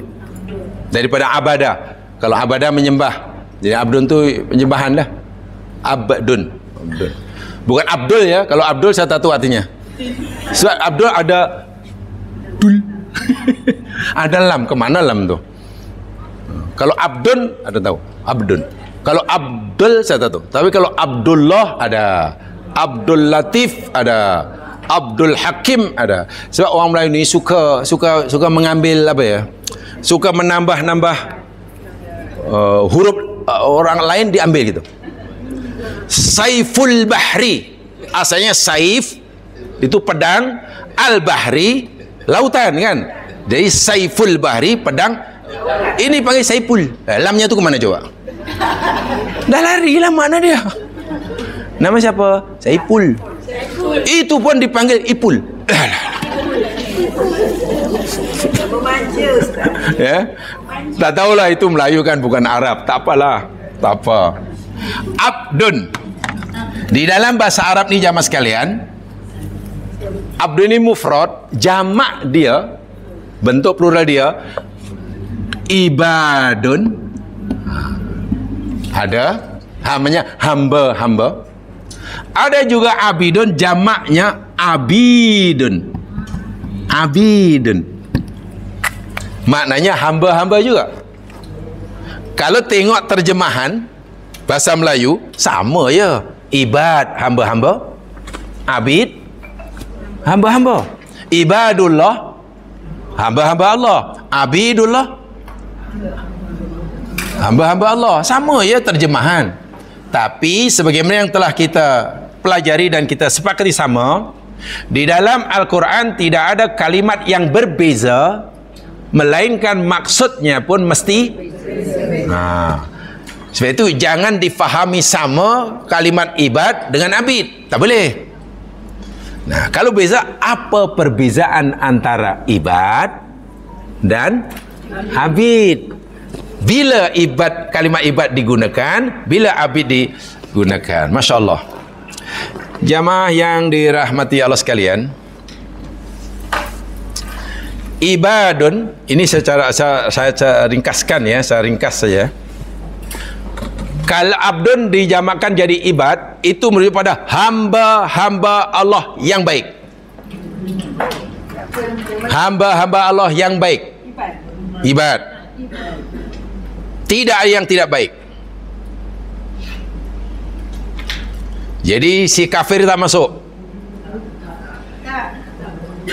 Daripada abada. Kalau abada menyembah, jadi abdun tu penyembahan lah. Abdun. Bukan Abdul ya. Kalau Abdul saya tak tahu artinya. Sebab Abdul ada dul. Ada lam. Kemana lam tu? Kalau Abdun ada tahu. Abdun. Kalau Abdul saya tak tahu. Tapi kalau Abdullah ada. Abdul Latif ada. Abdul Hakim ada. Sebab orang Melayu ni suka mengambil apa ya? Suka menambah-nambah huruf orang lain diambil gitu. Saiful Bahri. Asalnya Saif itu pedang, Al-Bahri lautan kan. Jadi Saiful Bahri pedang. Ini panggil Saiful. Lamnya tu ke mana coba? Dah lari lah mana dia. Nama siapa? Saiful. Itu pun dipanggil Ipul. Ya. Tak tahulah itu Melayu kan, bukan Arab. Tak apalah. Tak apa. Abdun. Di dalam bahasa Arab ni jamaah sekalian, abdun ini mufrad, jamak dia, bentuk plural dia ibadun. Ada namanya hamba-hamba. Ada juga abidun, jamaknya abidun. Abidun. Maknanya hamba-hamba juga. Kalau tengok terjemahan bahasa Melayu, sama ya. Ibad, hamba-hamba. Abid, hamba-hamba. Ibadullah, hamba-hamba Allah. Abidullah, hamba-hamba Allah. Sama ya terjemahan. Tapi sebagaimana yang telah kita pelajari dan kita sepakati sama, di dalam Al-Quran tidak ada kalimat yang berbeza, melainkan maksudnya pun mesti sebab itu jangan difahami sama kalimat ibad dengan abid. Tak boleh. Nah, kalau beza, apa perbezaan antara ibad dan abid? Bila kalimat ibad digunakan, bila abid digunakan. Masya Allah. Jamaah yang dirahmati Allah sekalian, ibadun ini saya ringkaskan ya, saya ringkas saja. Kalau abdun dijamakkan jadi ibad, itu merujuk pada hamba-hamba Allah yang baik. Hamba-hamba Allah yang baik. Ibad. Tidak ada yang tidak baik. Jadi si kafir tak masuk,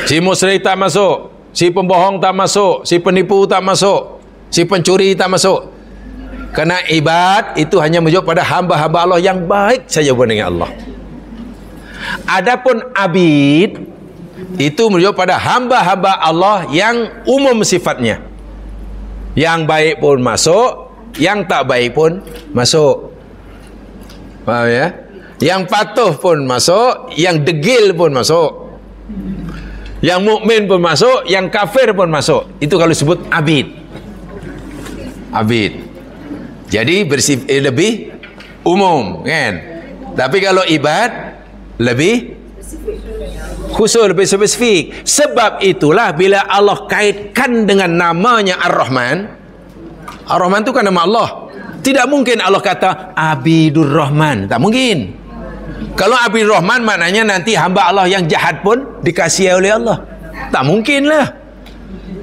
si musyrik tak masuk, si pembohong tak masuk, si penipu tak masuk, si pencuri tak masuk. Kerana ibad itu hanya merujuk pada hamba-hamba Allah yang baik saja dengan Allah. Adapun abid itu merujuk pada hamba-hamba Allah yang umum sifatnya. Yang baik pun masuk, yang tak baik pun masuk. Faham ya? Yang patuh pun masuk, yang degil pun masuk, yang mukmin pun masuk, yang kafir pun masuk. Itu kalau disebut abid. Abid. Jadi lebih umum kan. Tapi kalau ibad lebih khusus, lebih spesifik. Sebab itulah bila Allah kaitkan dengan namanya Ar-Rahman. Ar-Rahman itu kan nama Allah. Tidak mungkin Allah kata Abidur Rahman. Tak mungkin. Kalau Abidur Rahman maknanya nanti hamba Allah yang jahat pun dikasihi oleh Allah. Tak mungkin lah.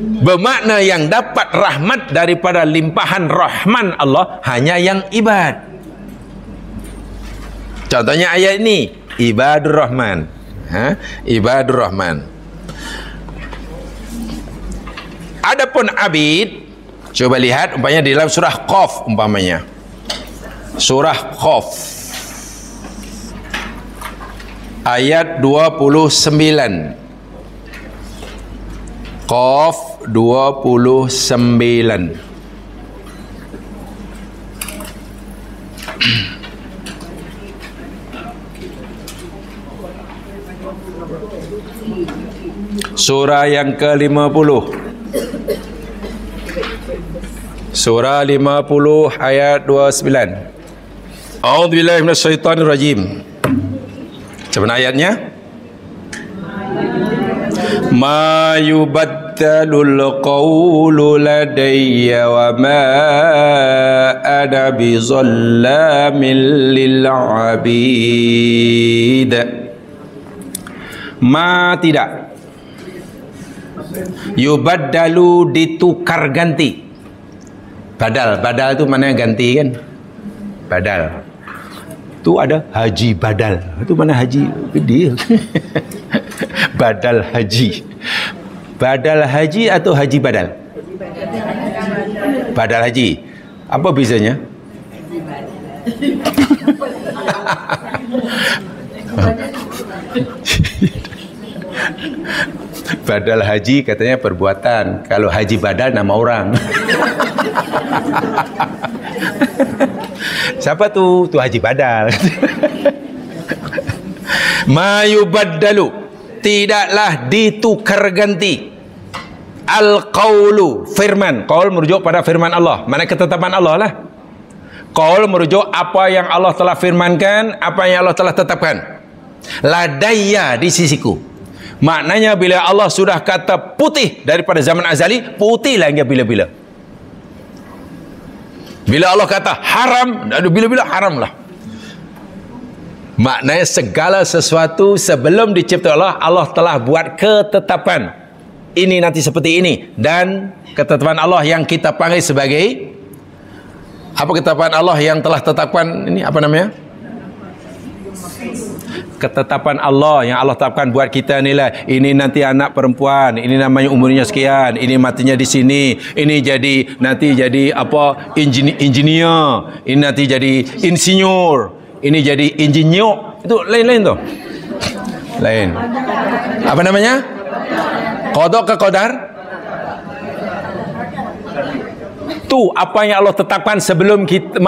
Bermakna yang dapat rahmat daripada limpahan Rahman Allah hanya yang ibad. Contohnya ayat ini, Ibadur Rahman. Ibadur Rahman. Adapun abid, coba lihat umpamanya di dalam surah Qaf umpamanya. Surah Qaf ayat 29. Qaf 29. Surah yang ke-50. Surah 50 ayat 29. A'udzubillahi minasyaitonirrajim. Macam mana ayatnya? Ma yubaddalul qawlu ladayya wa ma ana bizallamin lil abid. Ma tidak. Yubaddalu ditukar ganti. Badal itu mana ganti kan? Badal. Tu ada haji badal. Itu mana haji gede. Badal haji. Badal haji atau haji badal? Badal haji. Apa bezanya? Badal haji katanya perbuatan. Kalau haji badal nama orang. Siapa tu? Tu haji badal. Ma yubaddalu, tidaklah ditukar ganti. Al-qawlu, firman. Qaul merujuk pada firman Allah. Mana ketetapan Allah lah. Qaul merujuk apa yang Allah telah firmankan, apa yang Allah telah tetapkan. Ladayya, di sisiku. Maknanya bila Allah sudah kata putih daripada zaman azali, putihlah hingga bila-bila. Bila Allah kata haram, bila-bila haram lah. Maknanya segala sesuatu sebelum dicipta Allah, Allah telah buat ketetapan. Ini nanti seperti ini. Dan ketetapan Allah yang kita panggil sebagai, apa ketetapan Allah yang telah tetapkan ini, apa namanya? Ketetapan Allah yang Allah tetapkan buat kita ni lah. Ini nanti anak perempuan, ini namanya umurnya sekian, ini matinya di sini, ini jadi nanti jadi apa, engineer, ini nanti jadi insinyur, ini jadi insinyur. Itu lain-lain tu. Lain. Apa namanya? Qada ke qadar? Tu apa yang Allah tetapkan sebelum kita,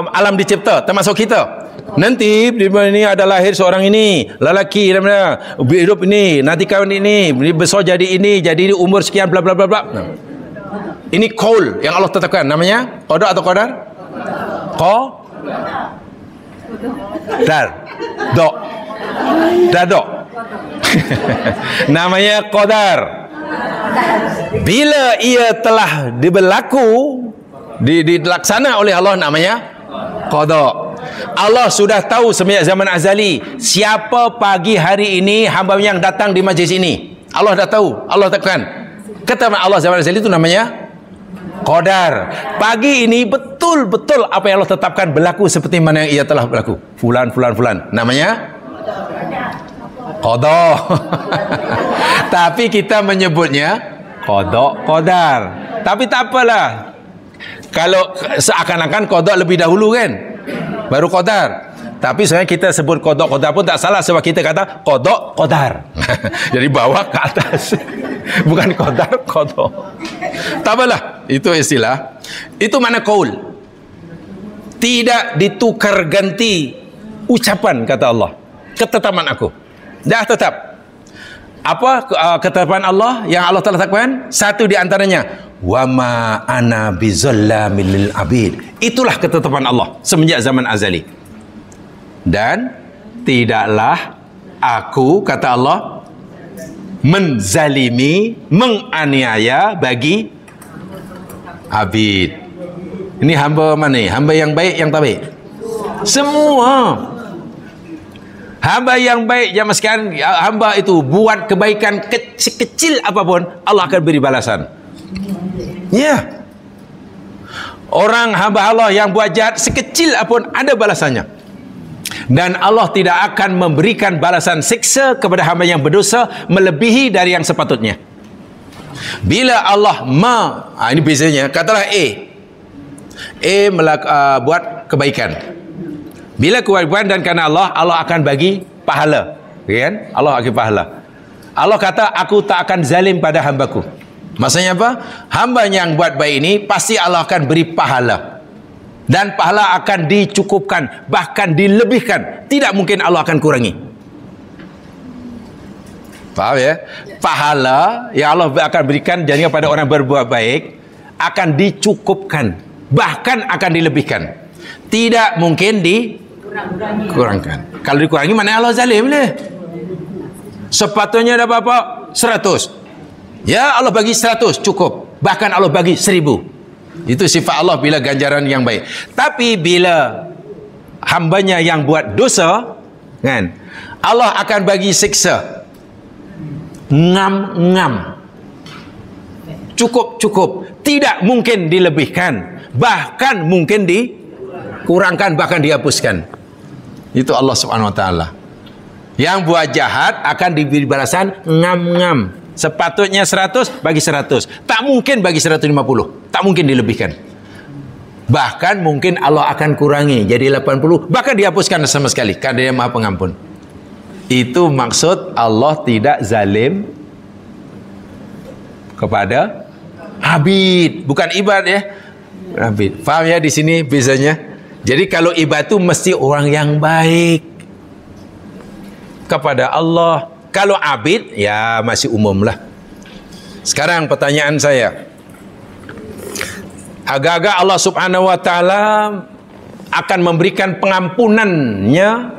alam dicipta, termasuk kita. Nanti di ini ada lahir seorang ini, lelaki namanya, hidup ini, nanti kahwin ini, besar jadi ini umur sekian bla bla bla bla. Ini qaul yang Allah tetapkan, namanya qada atau qadar? Qadar. Dok. Namanya qadar. Bila ia telah diberlaku, dilaksana oleh Allah, namanya qada. Allah sudah tahu semenjak zaman azali siapa pagi hari ini hamba yang datang di majlis ini. Allah dah tahu, Allah tetapkan. Kata Allah zaman azali itu namanya qadar. Pagi ini betul-betul apa yang Allah tetapkan berlaku seperti mana yang ia telah berlaku. Fulan. Namanya qada. Tapi kita menyebutnya qadar. Tapi tak apalah. Kalau seakan-akan qada lebih dahulu kan, baru qadar. Tapi sebenarnya kita sebut qada pun tak salah, sebab kita kata qadar. Jadi bawa ke atas. Bukan qadar. Tak apalah, itu istilah. Itu makna qaul. Tidak ditukar ganti ucapan, kata Allah, ketetapan aku. Dah tetap. Apa ketetapan Allah yang Allah telah tetapkan? Satu di antaranya, wa ma ana bizallamil lil abid. Itulah ketetapan Allah semenjak zaman azali. Dan tidaklah aku, kata Allah, menzalimi, menganiaya bagi abid. Ini hamba mana ni? Hamba yang baik, yang tak baik? Semua. Hamba yang baik zaman sekarang, hamba itu buat kebaikan kecil apapun, Allah akan beri balasan. Ya. Orang hamba Allah yang buat jahat sekecil apapun ada balasannya. Dan Allah tidak akan memberikan balasan siksa kepada hamba yang berdosa melebihi dari yang sepatutnya. Bila Allah ini bezanya, katalah buat kebaikan. Bila kebaikan dan kerana Allah akan bagi pahala, kan? Allah bagi pahala. Allah kata, aku tak akan zalim pada hambaku. Maksudnya apa? Hamba yang buat baik ini pasti Allah akan beri pahala. Dan pahala akan dicukupkan, bahkan dilebihkan. Tidak mungkin Allah akan kurangi. Faham ya? Pahala yang Allah akan berikan jadinya pada orang berbuat baik akan dicukupkan, bahkan akan dilebihkan. Tidak mungkin dikurangkan. Kalau dikurangi, mana Allah zalim lah. Sepatutnya ada berapa? 100. Ya, Allah bagi 100 cukup. Bahkan Allah bagi 1000. Itu sifat Allah bila ganjaran yang baik. Tapi bila hambanya yang buat dosa, kan, Allah akan bagi siksa. Ngam-ngam. Cukup-cukup. Tidak mungkin dilebihkan. Bahkan mungkin dikurangkan, bahkan dihapuskan. Itu Allah Subhanahu Wa Taala. Yang buat jahat akan diberi balasan ngam-ngam. Sepatutnya 100, bagi 100. Tak mungkin bagi 150. Tak mungkin dilebihkan. Bahkan mungkin Allah akan kurangi jadi 80, bahkan dihapuskan sama sekali, karena Dia Maha Pengampun. Itu maksud Allah tidak zalim kepada abid, bukan ibad ya. Abid. Faham ya di sini bezanya? Jadi kalau ibad itu mesti orang yang baik kepada Allah. Kalau abid, ya masih umum lah. Sekarang pertanyaan saya, agak-agak Allah Subhanahu Wa Taala akan memberikan pengampunannya,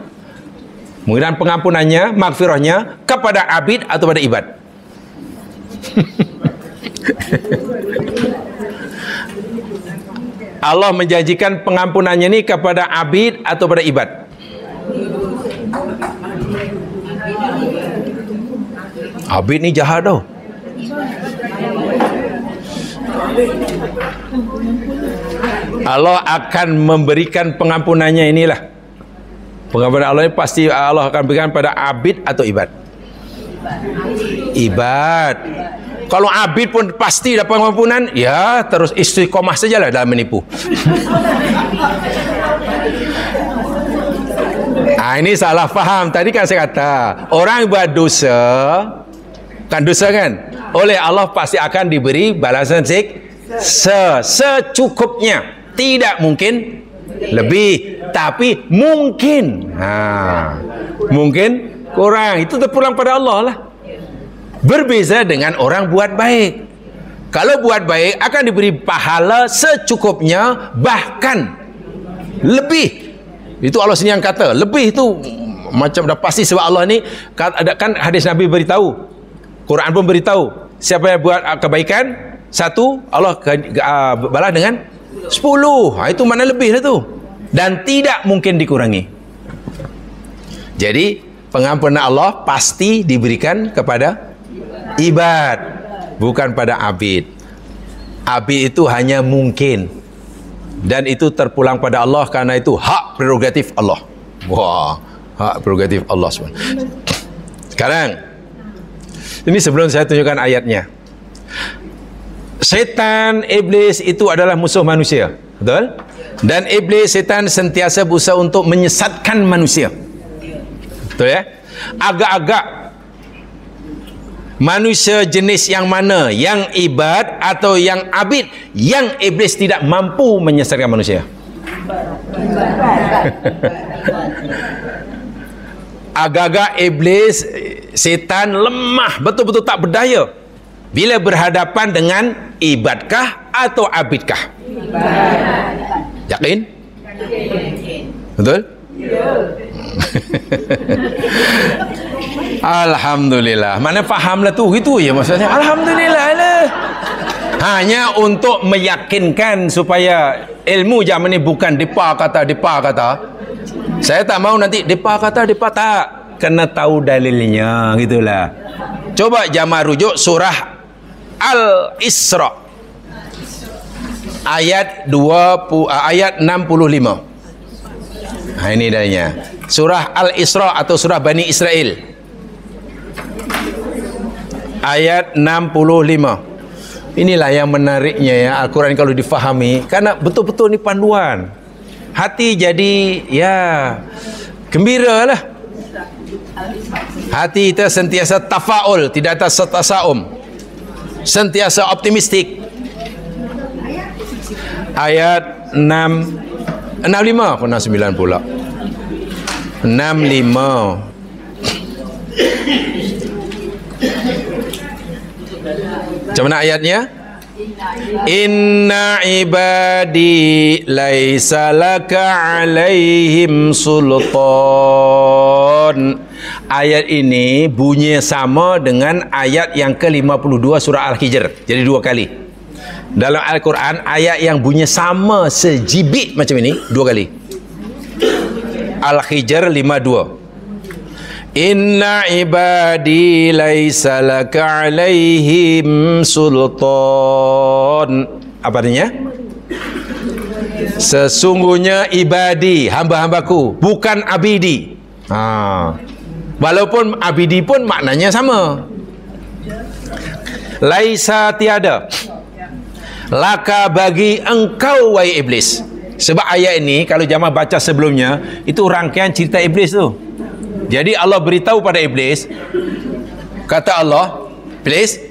kemudian pengampunannya, maghfirahnya kepada abid atau pada ibad? Allah menjanjikan pengampunannya ini kepada abid atau pada ibad? Abid ni jahat tau. Allah akan memberikan pengampunannya inilah. Pengampunan Allah ini pasti Allah akan berikan pada abid atau ibad? Ibad. Kalau abid pun pasti dapat pengampunan, ya terus istiqomah sajalah dalam menipu. Ini salah faham. Tadi kan saya kata, orang buat dosa, kan dosa kan? Oleh Allah pasti akan diberi balasan secukupnya. Tidak mungkin lebih, tapi mungkin. Mungkin kurang. Itu terpulang pada Allah lah. Berbeza dengan orang buat baik. Kalau buat baik akan diberi pahala secukupnya, bahkan lebih. Itu Allah sendiri yang kata. Lebih itu macam dah pasti, sebab Allah ni kan hadis Nabi beritahu, Quran pun beritahu, siapa yang buat kebaikan 1, Allah balas dengan 10. Itu mana lebih dah tu. Dan tidak mungkin dikurangi. Jadi pengampunan Allah pasti diberikan kepada ibad, bukan pada abid. Abid itu hanya mungkin, dan itu terpulang pada Allah, karena itu hak prerogatif Allah. Wah, hak prerogatif Allah SWT. Sekarang ini sebelum saya tunjukkan ayatnya, setan, iblis itu adalah musuh manusia, betul? Dan iblis, setan sentiasa berusaha untuk menyesatkan manusia, betul ya? Agak-agak manusia jenis yang mana, yang ibad atau yang abid, yang iblis tidak mampu menyesatkan manusia? Agak-agak iblis, setan lemah, betul-betul tak berdaya bila berhadapan dengan ibadkah atau abidkah. Yakin? Betul? Alhamdulillah. Mana fahamlah tu, gitu ya maksudnya. Alhamdulillah lah. Hanya untuk meyakinkan supaya ilmu zaman ni bukan depa kata. Saya tak mau nanti depa kata tak. Kena tahu dalilnya, gitulah. Coba jamaah rujuk surah Al-Isra ayat 65. Ini dalilnya. Surah Al-Isra atau surah Bani Israel ayat 65. Inilah yang menariknya ya Al-Quran kalau difahami, karena betul-betul ni panduan. Hati jadi ya gembira lah. Hati kita sentiasa tafaul, tidak ada tasaum, sentiasa optimistik. Ayat 65 pun 9 pula. 65. Macam mana ayatnya? Inna ibadi laisa laka alaihim sultan. Ayat ini bunyi sama dengan ayat yang ke-52 surah Al-Hijr. Jadi dua kali. Dalam Al-Quran ayat yang bunyi sama sejibit macam ini dua kali. Al-Hijr 52. Inna ibadi laisa laka alaihim sultan. Apa artinya? Sesungguhnya ibadi, hamba-hambaku, bukan abidi. Walaupun abidi pun maknanya sama. Laisa tiada. Laka bagi engkau wahai iblis. Sebab ayat ini kalau jamaah baca sebelumnya, itu rangkaian cerita iblis tu. Jadi Allah beritahu pada iblis, kata Allah, iblis,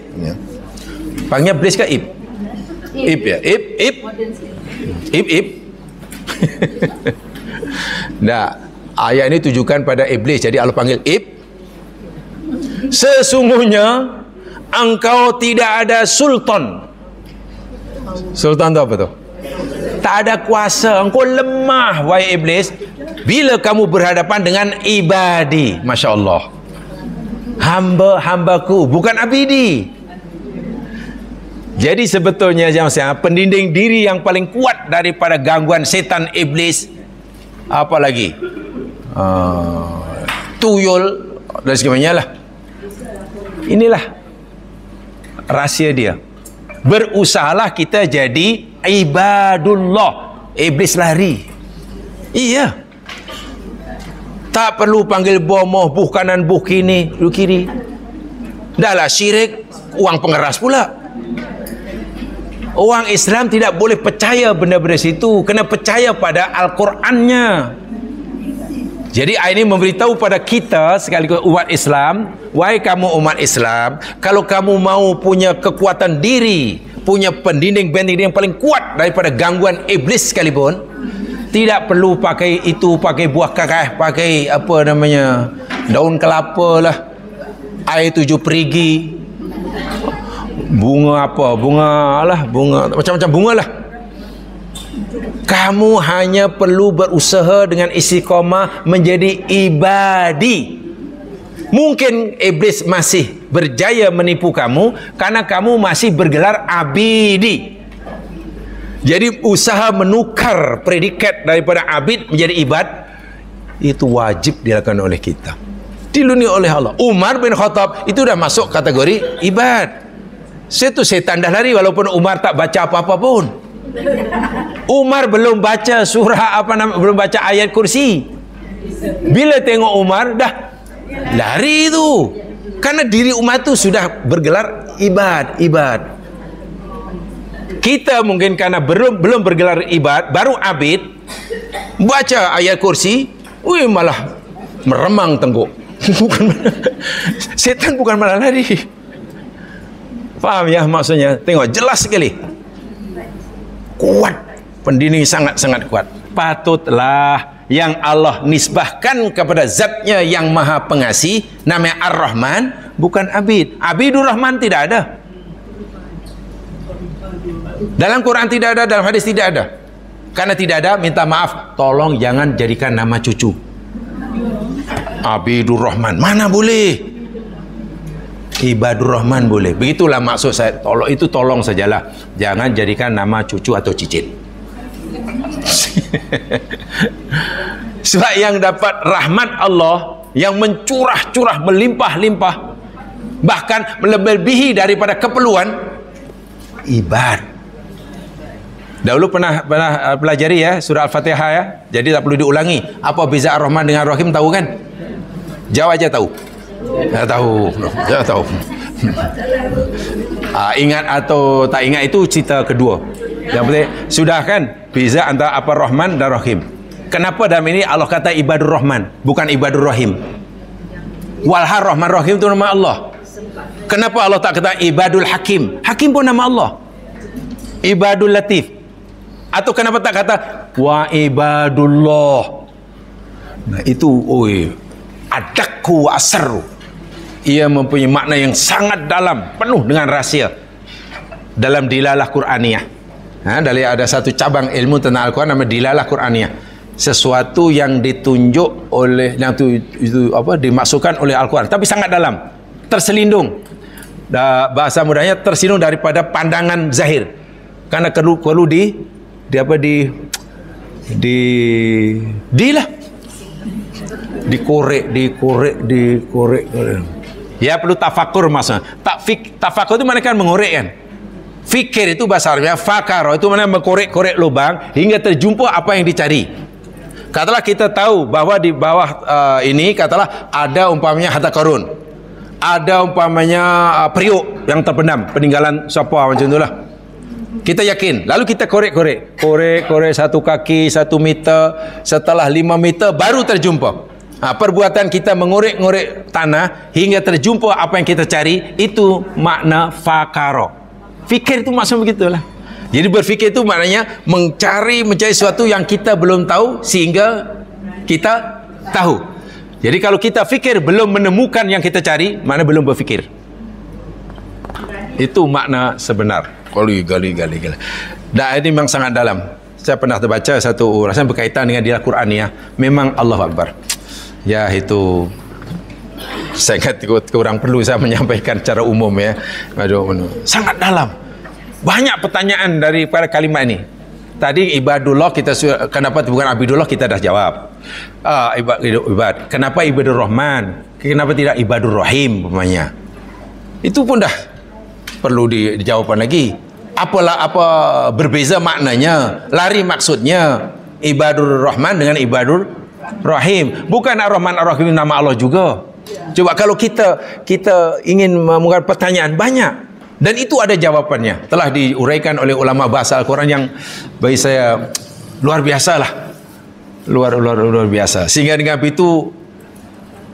panggil iblis ke ib? Ib ya, ib. Nah, ayat ini tujukan pada iblis, jadi Allah panggil ib. Sesungguhnya engkau tidak ada sultan. Sultan tu apa tu? Tak ada kuasa, engkau lemah wahai iblis bila kamu berhadapan dengan ibadi. Masya Allah, hamba-hambaku, bukan abidi. Jadi sebetulnya jangan pendinding diri yang paling kuat daripada gangguan setan iblis apa lagi? Tuyul dan sebagainya lah. Inilah rahsia dia. Berusahalah kita jadi ibadullah. Iblis lari. Iya. Tak perlu panggil bomoh, buh kanan, buh kini, buh kiri. Dahlah syirik, uang pengeras pula. Orang Islam tidak boleh percaya benda-benda situ. Kena percaya pada Al-Qurannya. Jadi ayat ini memberitahu pada kita sekaligus umat Islam, wahai kamu umat Islam, kalau kamu mau punya kekuatan diri, punya pendinding yang paling kuat daripada gangguan iblis sekalipun, tidak perlu pakai itu, pakai buah kakak, pakai apa namanya, daun kelapa lah, air 7 perigi, bunga apa, bunga lah, bunga macam-macam bunga lah. Kamu hanya perlu berusaha dengan istiqamah menjadi ibadi. Mungkin iblis masih berjaya menipu kamu karena kamu masih bergelar abidi. Jadi usaha menukar predikat daripada abid menjadi ibad itu wajib dilakukan oleh kita. Dilindungi oleh Allah. Umar bin Khattab itu dah masuk kategori ibad. Situ setan dah lari walaupun Umar tak baca apa-apa pun. Umar belum baca surah belum baca ayat kursi. Bila tengok Umar dah lari itu. Karena diri Umar itu sudah bergelar ibad. Kita mungkin karena belum bergelar ibad, baru abid, baca ayat kursi, malah meremang tengguk. Setan bukan malah lari. Faham ya maksudnya? Tengok jelas sekali. Kuat, pendinding sangat-sangat kuat. Patutlah yang Allah nisbahkan kepada zatnya yang maha pengasih namanya Ar-Rahman, bukan Abid. Abidur Rahman tidak ada. Dalam Quran tidak ada, dalam hadis tidak ada. Karena tidak ada, minta maaf, tolong jangan jadikan nama cucu. Abidur Rahman, mana boleh. Ibadur Rahman boleh. Begitulah maksud saya. Tolong sajalah. Jangan jadikan nama cucu atau cicit. Sebab yang dapat rahmat Allah, yang mencurah-curah, melimpah-limpah, bahkan melebihi daripada keperluan, ibad. Dahulu pernah pelajari ya surah Al-Fatihah ya. Jadi tak perlu diulangi. Apa beza Ar-Rahman dengan Ar-Rahim, tahu kan? Jawab aja tahu. Ya tahu. Ya tahu. Ingat atau tak ingat itu cerita kedua. Yang penting sudah kan beza antara apa Rahman dan Rahim. Kenapa dalam ini Allah kata Ibadur Rahman, bukan Ibadur Rahim? Walhar Rahman Rahim itu nama Allah. Kenapa Allah tak kata Ibadul Hakim? Hakim pun nama Allah. Ibadul Latif. Atau kenapa tak kata wa ibadullah? Nah itu adakku wa asarru. Ia mempunyai makna yang sangat dalam, penuh dengan rahsia dalam dilalah Quraniyah. Dari ada satu cabang ilmu tentang Al-Quran nama dilalah Quraniyah. Sesuatu yang ditunjuk oleh yang itu dimaksudkan oleh Al-Quran, tapi sangat dalam, terselindung. Bahasa mudahnya terselindung daripada pandangan zahir. Karena perlu dikorek. Ya perlu tafakur maksudnya. Tafakur itu mana kan mengorek kan. Fikir itu bahasa Arabnya fakaro, itu mana mengkorek-korek lubang hingga terjumpa apa yang dicari. Katalah kita tahu bahwa di bawah ini katalah ada umpamanya harta karun, ada umpamanya periuk yang terpendam, peninggalan siapa macam itulah. Kita yakin, lalu kita korek satu kaki, 1 meter, setelah 5 meter baru terjumpa. Perbuatan kita mengorek-ngorek tanah hingga terjumpa apa yang kita cari, itu makna fakaro. Fikir itu maksud begitulah. Jadi berfikir itu maknanya mencari sesuatu yang kita belum tahu sehingga kita tahu. Jadi kalau kita fikir belum menemukan yang kita cari, mana belum berfikir. Itu makna sebenar. Gali. Dan ini memang sangat dalam. Saya pernah terbaca satu urasan berkaitan dengan dilalah Quraniyah. Memang Allahu Akbar. Ya itu saya ingat kurang perlu saya menyampaikan secara umum ya. Sangat dalam. Banyak pertanyaan daripada kalimat ini. Tadi ibadullah kita kenapa bukan abidullah kita dah jawab. Kenapa ibadur Rahman? Kenapa tidak ibadur Rahim umpamanya? Itu pun dah perlu dijawabkan lagi. Apa berbeza maknanya? Lari maksudnya Ibadur Rahman dengan Ibadur Rahim. Bukan Ar-Rahman Ar-Rahim nama Allah juga. Coba kalau kita ingin membuat pertanyaan banyak dan itu ada jawabannya. Telah diuraikan oleh ulama bahasa Al-Quran yang bagi saya luar biasa lah. Luar biasa. Sehingga dengan itu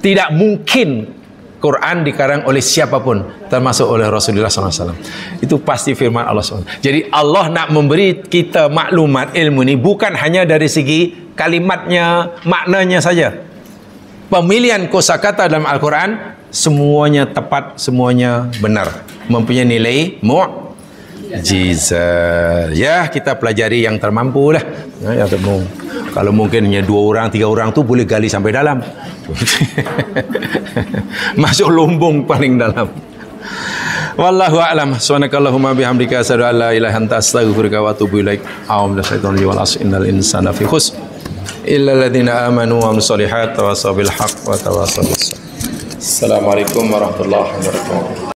tidak mungkin Quran dikarang oleh siapapun, termasuk oleh Rasulullah SAW. Itu pasti firman Allah SWT. Jadi Allah nak memberi kita maklumat ilmu ini bukan hanya dari segi kalimatnya, maknanya saja. Pemilihan kosakata dalam Al-Quran semuanya tepat, semuanya benar, mempunyai nilai mu'jizat. Ya kita pelajari yang termampu lah. Kalau mungkin hanya 2 orang, 3 orang tu boleh gali sampai dalam. Masuk lumbung paling dalam. Wallahu a'lam. Subhanakallahumma bihamdika asyhadu an la ilaha illa anta astaghfiruka wa atubu ilaik. A'udzu billahi wal asr innal insana fi khusr illa alladziina amanu wa amilus solihati wa tawasaw bil haqq wa tawasaw bis sabr. Assalamualaikum warahmatullahi wabarakatuh.